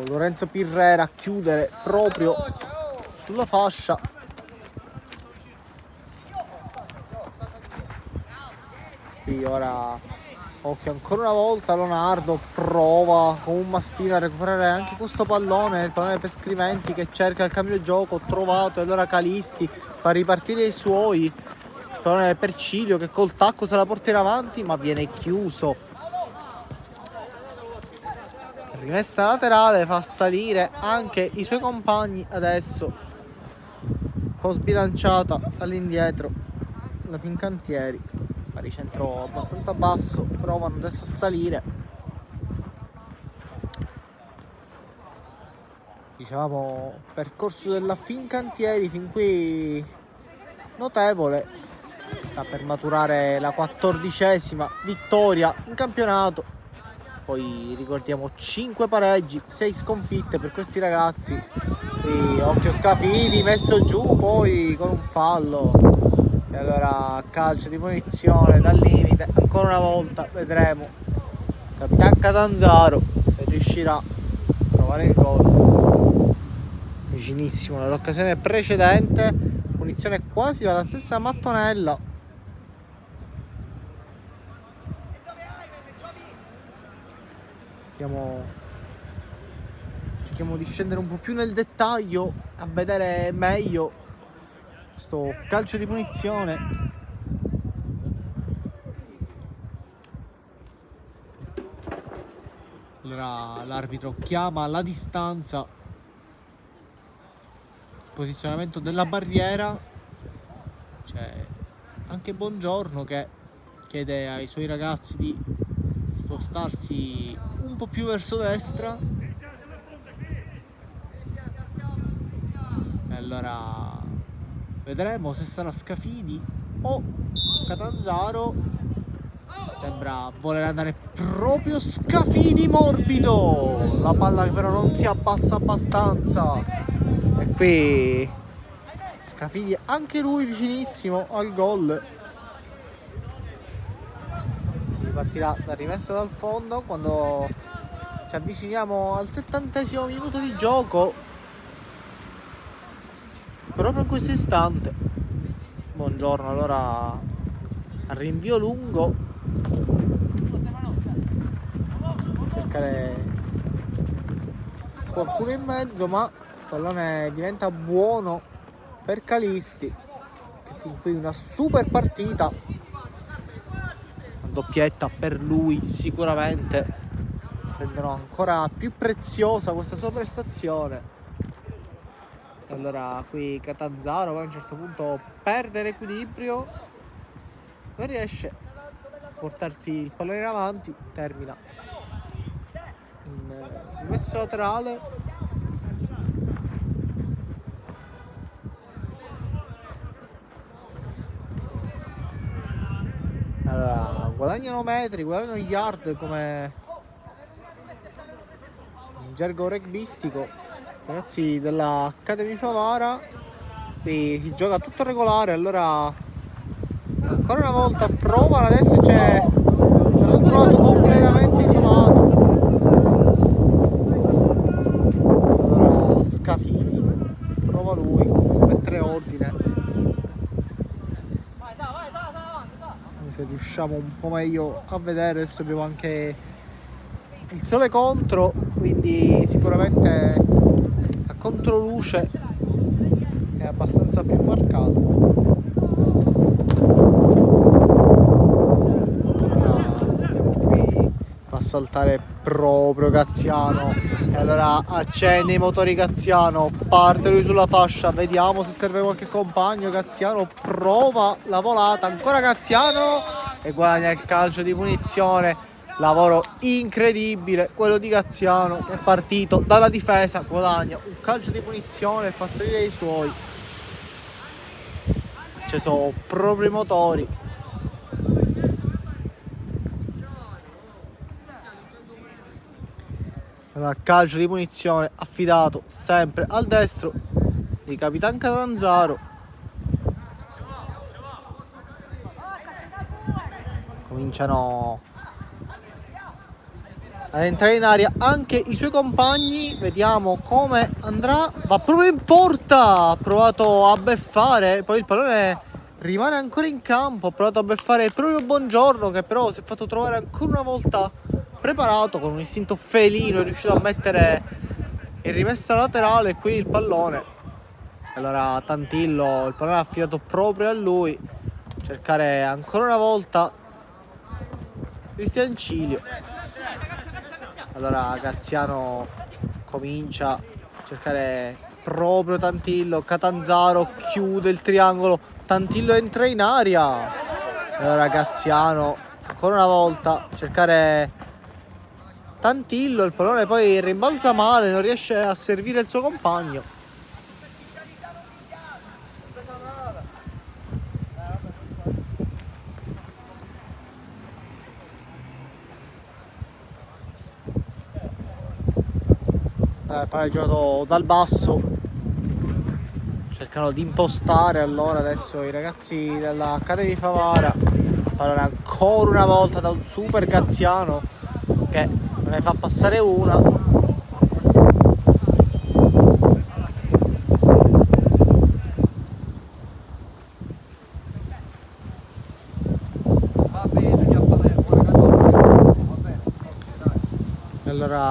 Lorenzo Pirrera a chiudere proprio sulla fascia. Qui ora occhio ancora una volta, Leonardo prova con un mastino a recuperare anche questo pallone, il pallone per Scriventi che cerca il cambio gioco, trovato, e allora Calisti fa ripartire i suoi, il pallone per Cilio che col tacco se la porta in avanti ma viene chiuso. Rimessa laterale, fa salire anche i suoi compagni adesso, un po' sbilanciata all'indietro la Fincantieri, baricentro abbastanza basso, provano adesso a salire. Diciamo percorso della Fincantieri fin qui notevole, sta per maturare la 14ª vittoria in campionato. Poi ricordiamo 5 pareggi, 6 sconfitte per questi ragazzi. E occhio Scafidi messo giù poi con un fallo. E allora calcio di punizione dal limite. Ancora una volta vedremo Capitan Catanzaro se riuscirà a trovare il gol. Vicinissimo nell'occasione precedente. Punizione quasi dalla stessa mattonella. cerchiamo di scendere un po' più nel dettaglio a vedere meglio sto calcio di punizione. Allora l'arbitro chiama la distanza, posizionamento della barriera. C'è anche Buongiorno che chiede ai suoi ragazzi di spostarsi un po' più verso destra. E allora vedremo se sarà Scafidi o Catanzaro. Sembra voler andare proprio Scafidi, morbido. La palla però non si abbassa abbastanza. E qui Scafidi anche lui vicinissimo al gol. Si partirà da rimessa dal fondo quando ci avviciniamo al 70° minuto di gioco. Proprio in questo istante Buongiorno allora al rinvio lungo, cercare qualcuno in mezzo, ma il pallone diventa buono per Calisti, che fin qui una super partita, una doppietta per lui sicuramente renderà ancora più preziosa questa sua prestazione. Allora qui Catanzaro poi a un certo punto perde l'equilibrio, non riesce a portarsi il pallone in avanti, termina in rimessa laterale. Allora guadagnano metri, guadagnano yard come in gergo rugbyistico. Ragazzi della Academy Favara, qui si gioca tutto regolare. Allora ancora una volta provano, adesso c'è dall'altro lato completamente isolato. Allora Scafidi prova lui a mettere ordine, se riusciamo un po' meglio a vedere. Adesso abbiamo anche il sole contro, quindi sicuramente la controluce è abbastanza più marcato. Vediamo qui, va a saltare proprio Gaziano e allora accende i motori Gaziano, parte lui sulla fascia, vediamo se serve qualche compagno. Gaziano prova la volata, ancora Gaziano e guadagna il calcio di punizione. Lavoro incredibile quello di Gaziano, che è partito dalla difesa, guadagna un calcio di punizione e fa salire i suoi. Ci sono proprio i motori. Allora, calcio di punizione affidato sempre al destro di Capitan Catanzaro. Cominciano ad entrare in aria anche i suoi compagni, vediamo come andrà. Va proprio in porta, ha provato a beffare, poi il pallone rimane ancora in campo. Ha provato a beffare proprio Buongiorno, che però si è fatto trovare ancora una volta preparato, con un istinto felino è riuscito a mettere in rimessa laterale qui il pallone. Allora Tantillo, il pallone è affidato proprio a lui, cercare ancora una volta Cristian Cilio. Allora Gaziano comincia a cercare proprio Tantillo, Catanzaro chiude il triangolo, Tantillo entra in aria. Allora Gaziano ancora una volta cercare Tantillo, il pallone poi rimbalza male, non riesce a servire il suo compagno. Pareggiato dal basso, cercano di impostare allora adesso i ragazzi della Academy Favara. Allora ancora una volta da un super Gaziano che ne fa passare una. Allora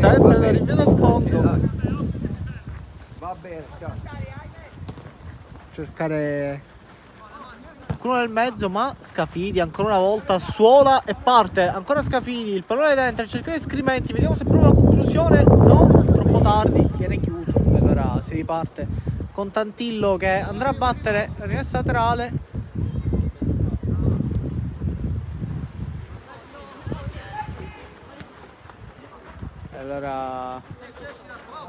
sempre da rinvio dal fondo. Va bene, ciao. Cercare qualcuno nel mezzo, ma Scafidi ancora una volta suola e parte. Ancora Scafidi, il pallone dentro, cercare Scrimenti, vediamo se prova una conclusione. No, troppo tardi, viene chiuso. E allora si riparte con Tantillo che andrà a battere la rimessa laterale. E allora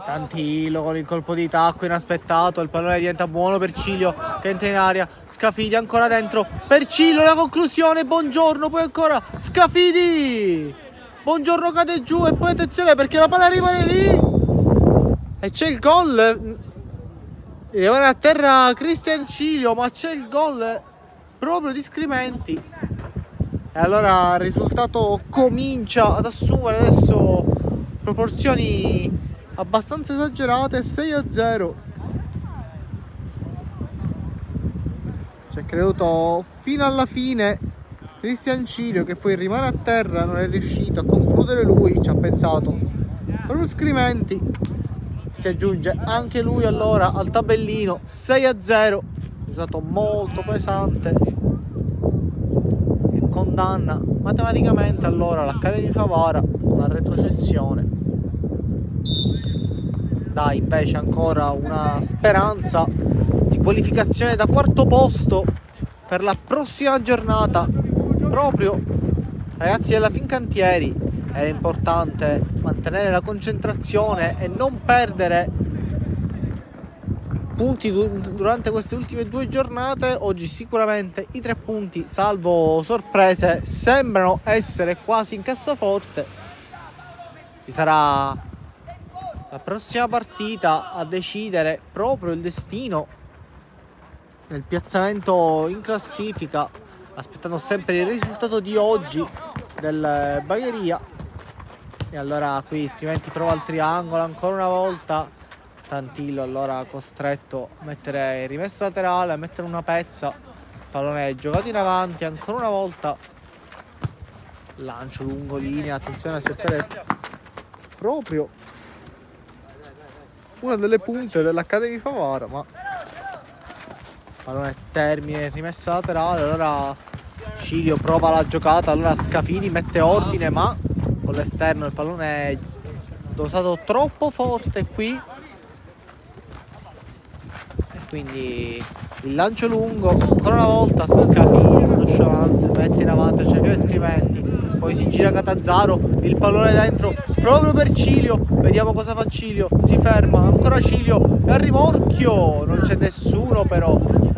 Tantillo con il colpo di tacco inaspettato, il pallone diventa buono per Cilio che entra in aria, Scafidi ancora dentro, per Cilio la conclusione, Buongiorno, poi ancora Scafidi, Buongiorno cade giù e poi attenzione perché la palla rimane lì e c'è il gol, rimane a terra Cristian Cilio ma c'è il gol proprio di Scrimenti e allora il risultato comincia ad assumere adesso proporzioni abbastanza esagerate, 6-0. Ci è creduto fino alla fine Cristian Cilio che poi rimane a terra, non è riuscito a concludere lui, ci ha pensato proprio Scrimenti, si aggiunge anche lui allora al tabellino, 6-0, risultato molto pesante e condanna matematicamente allora l'Accademia di Favara alla retrocessione. Dai invece ancora una speranza di qualificazione da quarto posto per la prossima giornata. Proprio ragazzi della Fincantieri era importante mantenere la concentrazione e non perdere punti durante queste ultime 2 giornate. Oggi sicuramente i 3 punti, salvo sorprese, sembrano essere quasi in cassaforte. Ci sarà la prossima partita a decidere proprio il destino nel piazzamento in classifica, aspettando sempre il risultato di oggi del Bagheria. E allora qui Scrimenti prova il triangolo ancora una volta, Tantillo allora costretto a mettere rimessa laterale, a mettere una pezza, pallone giocato in avanti ancora una volta, lancio lungo linea, attenzione a cercare proprio una delle punte dell'Accademia di Favara, ma pallone termine, rimessa laterale, allora Cilio prova la giocata, allora Scafidi mette ordine ma con l'esterno il pallone è dosato troppo forte qui e quindi il lancio lungo, ancora una volta Scafidi, nonchalance, mette in avanti a cercare Scrimenti, poi si gira Catanzaro, il pallone dentro proprio per Cilio, vediamo cosa fa Cilio, si ferma, ancora Cilio, è a rimorchio, non c'è nessuno però,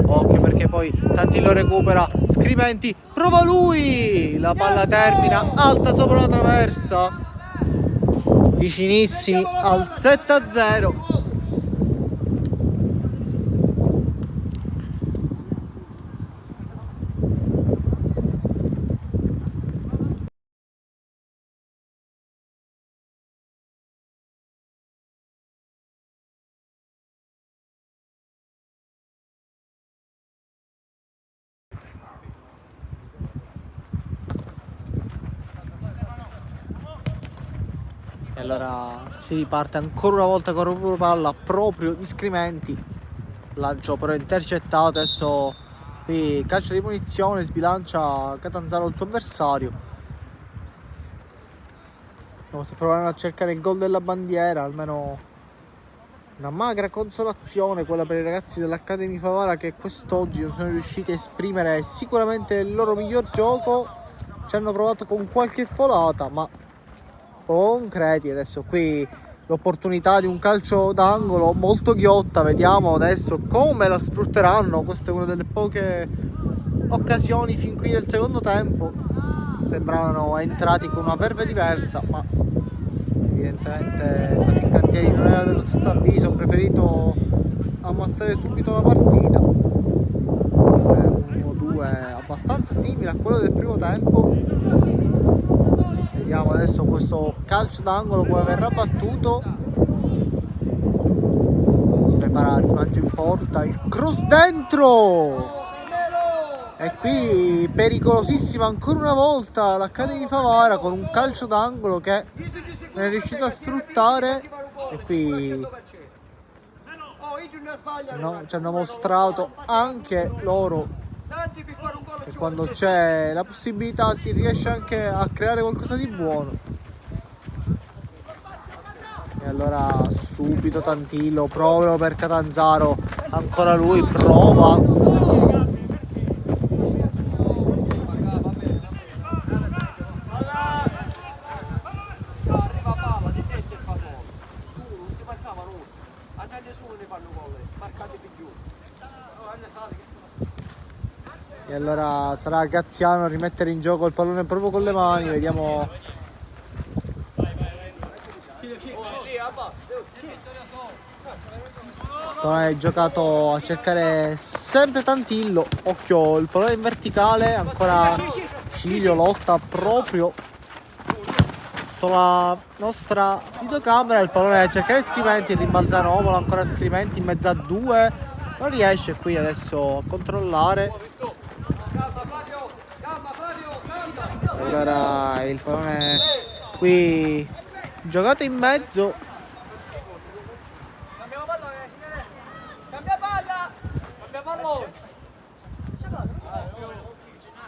occhio perché poi Tantillo recupera, Scrimenti, prova lui, la palla termina, alta sopra la traversa, vicinissimi al 7-0. E allora si riparte ancora una volta con la palla proprio di Scrimenti, lancio però intercettato, adesso qui calcio di punizione, sbilancia Catanzaro il suo avversario. Si provano a cercare il gol della bandiera, almeno una magra consolazione quella per i ragazzi dell'Accademia Favara che quest'oggi non sono riusciti a esprimere sicuramente il loro miglior gioco, ci hanno provato con qualche folata ma concreti. Adesso qui l'opportunità di un calcio d'angolo molto ghiotta, vediamo adesso come la sfrutteranno, questa è una delle poche occasioni fin qui del secondo tempo, sembravano entrati con una verve diversa ma evidentemente la Fincantieri non era dello stesso avviso, ha preferito ammazzare subito la partita. 1-2 abbastanza simile a quello del primo tempo. Vediamo adesso questo calcio d'angolo come verrà battuto, si prepara il lancio in porta, il cross dentro e qui pericolosissima ancora una volta l'Accademia di Favara con un calcio d'angolo che è riuscito a sfruttare e qui ci hanno mostrato anche loro che quando c'è la possibilità si riesce anche a creare qualcosa di buono. E allora subito Tantillo, proprio per Catanzaro, ancora lui prova. E allora sarà Graziano a rimettere in gioco il pallone proprio con le mani, vediamo. È giocato a cercare sempre Tantillo, occhio il pallone in verticale, ancora Cilio lotta proprio sotto la nostra videocamera, il pallone a cercare Scriventi, rimbalza Novolo, ancora Scriventi in mezzo a due, non riesce qui adesso a controllare. Allora il pallone qui giocato in mezzo. Cambia palla! Cambia pallone!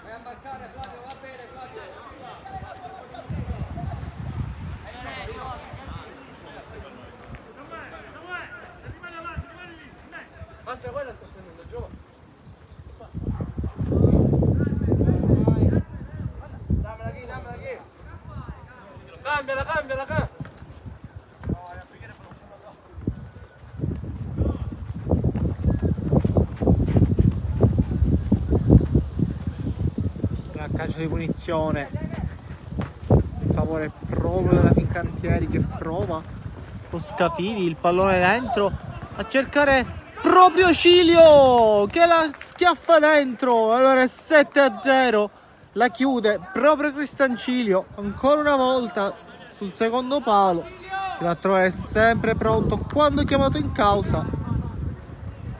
Vai a marcare Flavio, va bene Flavio. Basta, quella sta prendendo il gioco. Dammela qui, dammela qui. Cambiala, cambiala, cambiala. Calcio di punizione in favore proprio della Fincantieri che prova con Scafidi, il pallone dentro a cercare proprio Cilio che la schiaffa dentro. Allora è 7-0, la chiude proprio Cristian Cilio ancora una volta sul secondo palo, si va a trovare sempre pronto quando chiamato in causa.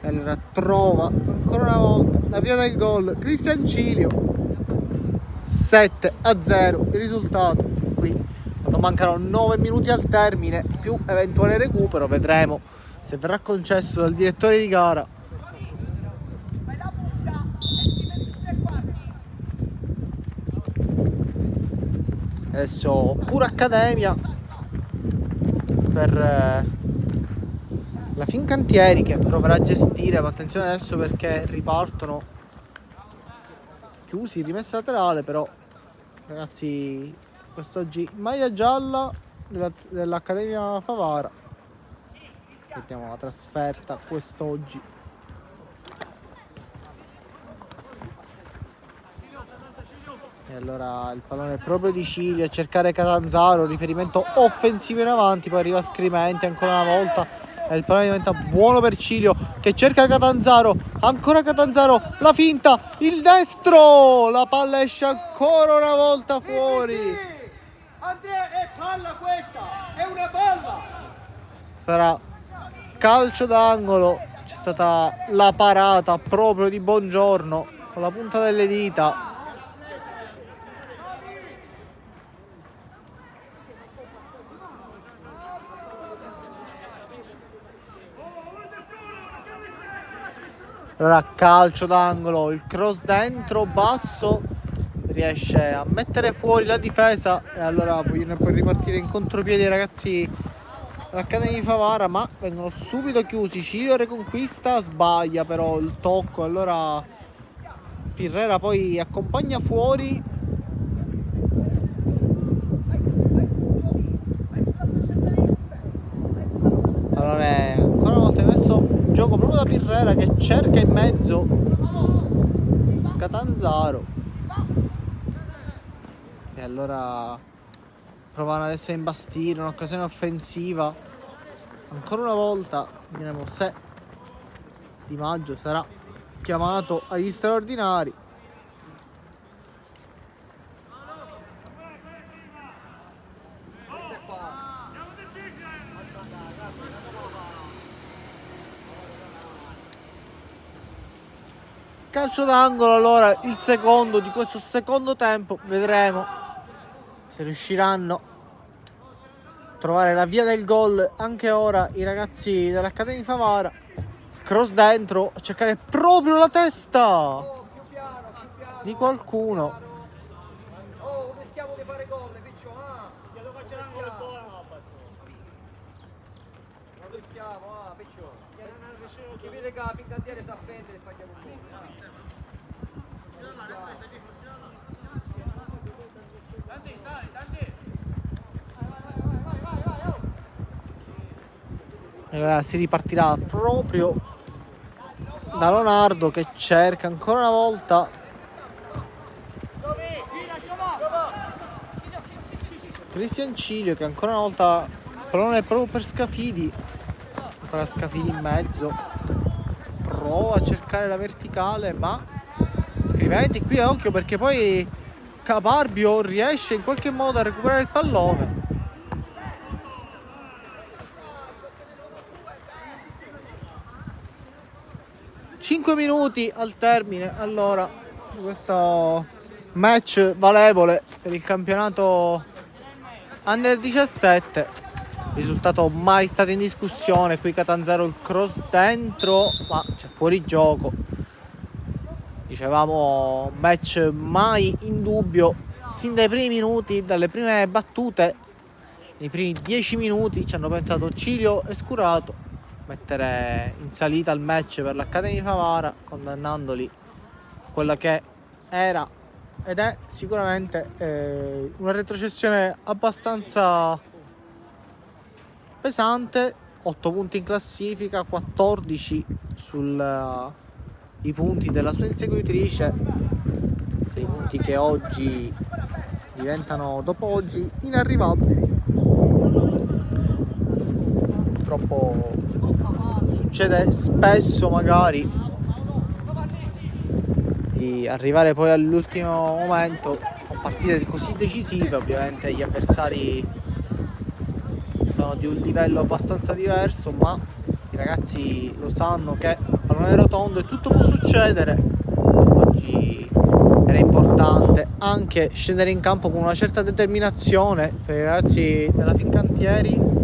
E allora trova ancora una volta la via del gol Cristian Cilio. 7-0 il risultato qui quando mancano 9 minuti al termine più eventuale recupero, vedremo se verrà concesso dal direttore di gara. Adesso pura accademia per la Fincantieri che proverà a gestire, ma attenzione adesso perché ripartono chiusi, rimessa laterale, però ragazzi quest'oggi maglia gialla dell'Accademia Favara, vediamo la trasferta quest'oggi. E allora il pallone è proprio di Cilio a cercare Catanzaro, riferimento offensivo in avanti, poi arriva Scrimenti ancora una volta e il pallone diventa buono per Cilio che cerca Catanzaro, ancora Catanzaro, la finta, il destro, la palla esce ancora una volta fuori. Andrea, è palla questa, è una palla. Sarà calcio d'angolo, c'è stata la parata proprio di Buongiorno con la punta delle dita. Allora calcio d'angolo, il cross dentro, basso, riesce a mettere fuori la difesa e allora vogliono poi ripartire in contropiede i ragazzi dell'Accademia di Favara, ma vengono subito chiusi. Cilio reconquista, sbaglia però il tocco, allora Pirrera poi accompagna fuori. Allora ancora una volta messo in gioco proprio da Pirrera che cerca in mezzo Catanzaro e allora provano adesso a imbastire un'occasione offensiva ancora una volta. Vedremo se Di Maggio sarà chiamato agli straordinari. Calcio d'angolo, allora il secondo di questo secondo tempo, vedremo se riusciranno trovare la via del gol anche ora i ragazzi dell'Accademia di Favara. Cross dentro, a cercare proprio la testa Oh, più piano, di qualcuno. piano. Oh, rischiamo di fare gol, piccio, ah. Lo faccio l'angolo e buono, no, Non rischiamo, ah, piccio. Chi vede che la fincantiere si offende e facciamo un gol. E allora si ripartirà proprio da Leonardo che cerca ancora una volta Cristian Cilio, che ancora una volta il pallone è proprio per Scafidi. Ancora Scafidi in mezzo, prova a cercare la verticale, ma Scriventi qui a occhio, perché poi Caparbio riesce in qualche modo a recuperare il pallone. Cinque minuti al termine allora di questo match valevole per il campionato Under 17. Risultato mai stato in discussione. Qui Catanzaro il cross dentro, ma c'è fuori gioco. Dicevamo match mai in dubbio sin dai primi minuti, dalle prime battute. Nei primi 10 minuti ci hanno pensato Cilio e Scurato mettere in salita il match per l'Accademia di Favara, condannandoli a quella che era ed è sicuramente una retrocessione abbastanza pesante. 8 punti in classifica, 14 i punti della sua inseguitrice, 6 punti che oggi diventano dopo oggi inarrivabili. Purtroppo succede spesso magari di arrivare poi all'ultimo momento con partite così decisive. Ovviamente gli avversari sono di un livello abbastanza diverso, ma i ragazzi lo sanno che a pallone rotondo e tutto può succedere. Oggi era importante anche scendere in campo con una certa determinazione per i ragazzi della Fincantieri.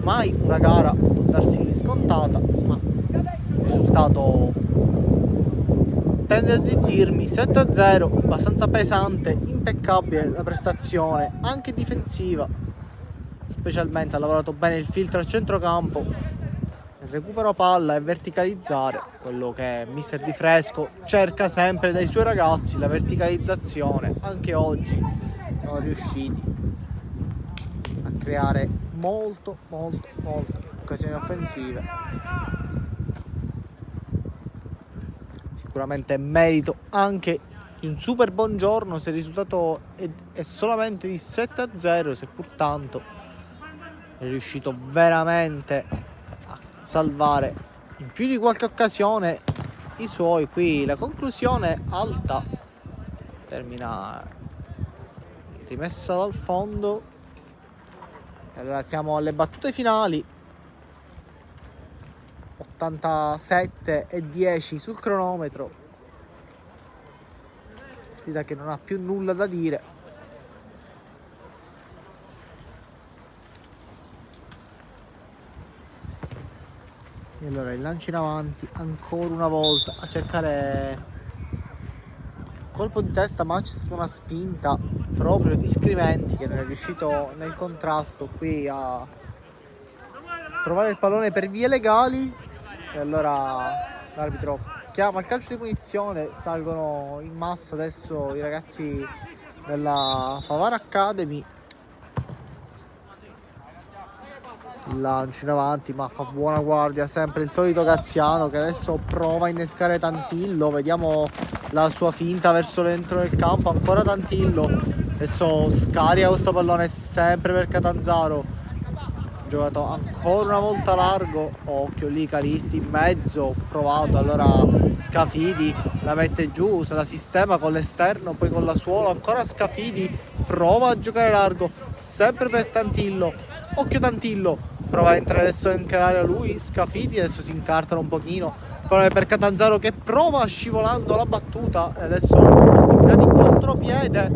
Mai una gara può darsi scontata, ma il risultato tende a zittirmi. 7-0, abbastanza pesante, impeccabile la prestazione anche difensiva, specialmente ha lavorato bene il filtro a centrocampo, il recupero palla e verticalizzare, quello che mister Di Fresco cerca sempre dai suoi ragazzi, la verticalizzazione. Anche oggi siamo riusciti a creare molte occasioni offensive. Sicuramente merito anche di un super buongiorno se il risultato è solamente di 7-0, seppur tanto è riuscito veramente a salvare in più di qualche occasione i suoi. Qui la conclusione alta, termina rimessa dal fondo. Allora siamo alle battute finali, 87-10 sul cronometro, partita che non ha più nulla da dire. E allora il lancio in avanti ancora una volta a cercare colpo di testa, ma c'è stata una spinta proprio di Scriventi che non è riuscito nel contrasto qui a trovare il pallone per vie legali. E allora l'arbitro chiama il calcio di punizione. Salgono in massa adesso i ragazzi della Favara Academy. Il lancio in avanti, ma fa buona guardia sempre il solito Gaziano, che adesso prova a innescare Tantillo. Vediamo la sua finta verso l'entro del campo, ancora Tantillo, adesso scarica questo pallone sempre per Catanzaro, giocato ancora una volta largo. Occhio lì Calisti in mezzo, provato, allora Scafidi la mette giù, se la sistema con l'esterno, poi con la suola, ancora Scafidi prova a giocare largo sempre per Tantillo. Occhio Tantillo, prova a entrare adesso anche l'area lui, Scafidi adesso si incartano un pochino, poi per Catanzaro che prova scivolando la battuta e adesso possibilità di contropiede.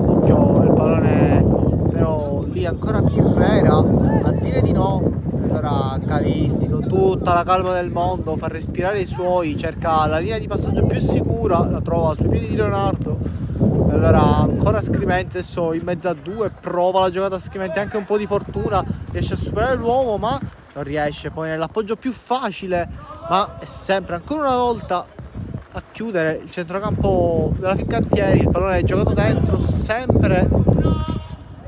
Occhio il pallone però poi ancora Pirrera a dire di no. Allora Calisti, con tutta la calma del mondo, fa respirare i suoi, cerca la linea di passaggio più sicura, la trova sui piedi di Leonardo. Allora ancora Scrimente, adesso in mezzo a due, prova la giocata Scrimente, anche un po' di fortuna, riesce a superare l'uomo ma non riesce. Poi nell'appoggio più facile, ma è sempre ancora una volta a chiudere il centrocampo della Fincantieri. Il pallone è giocato dentro, sempre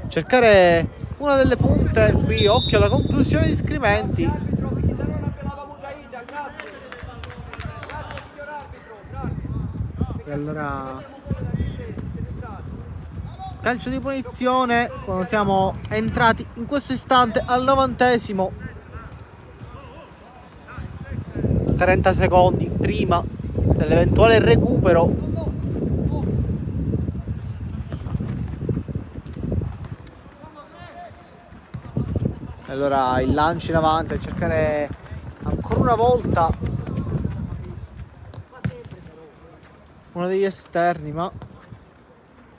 cercare una delle punte. Qui occhio alla conclusione di Scriventi. Arbitro, perché se no non appellava Mujahid, grazie. Grazie signor arbitro, grazie. E allora calcio di punizione quando siamo entrati in questo istante al 90esimo. 30 secondi prima dell'eventuale recupero. Allora il lancio in avanti a cercare ancora una volta uno degli esterni, ma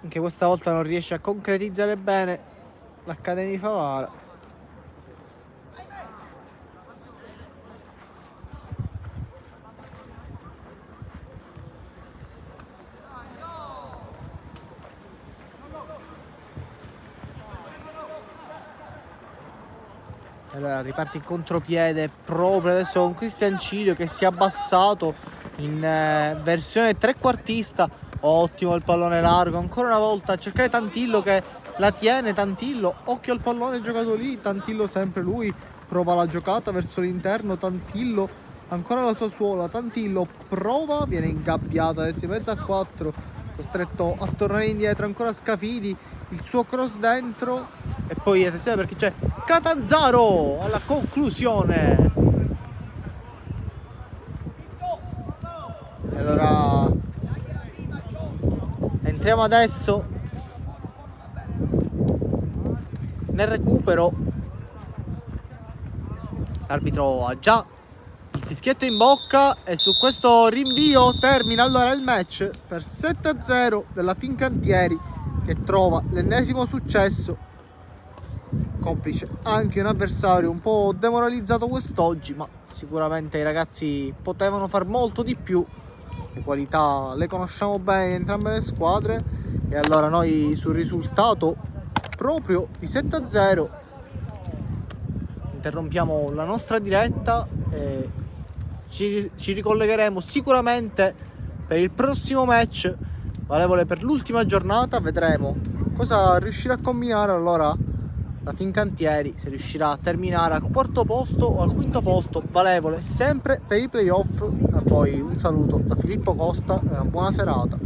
anche questa volta non riesce a concretizzare bene l'Accademia di Favara. Allora riparte in contropiede proprio adesso con Cristian Cilio che si è abbassato in versione trequartista. Ottimo il pallone largo, ancora una volta a cercare Tantillo che la tiene. Tantillo, occhio al pallone giocato lì, Tantillo sempre lui, prova la giocata verso l'interno, Tantillo ancora la sua suola, Tantillo prova, viene ingabbiato adesso in mezzo a 4, costretto a tornare indietro, ancora Scafidi, il suo cross dentro e poi attenzione perché c'è Catanzaro alla conclusione. E allora entriamo adesso nel recupero. L'arbitro ha già il fischietto in bocca e su questo rinvio termina allora il match per 7-0 della Fincantieri, che trova l'ennesimo successo, complice anche un avversario un po' demoralizzato quest'oggi, ma sicuramente i ragazzi potevano far molto di più. Le qualità le conosciamo bene entrambe le squadre e allora noi sul risultato proprio di 7-0 interrompiamo la nostra diretta e ci ricollegheremo sicuramente per il prossimo match valevole per l'ultima giornata. Vedremo cosa riuscirà a combinare allora la Fincantieri, se riuscirà a terminare al quarto posto o al quinto posto, valevole sempre per i playoff. A poi un saluto da Filippo Costa e una buona serata.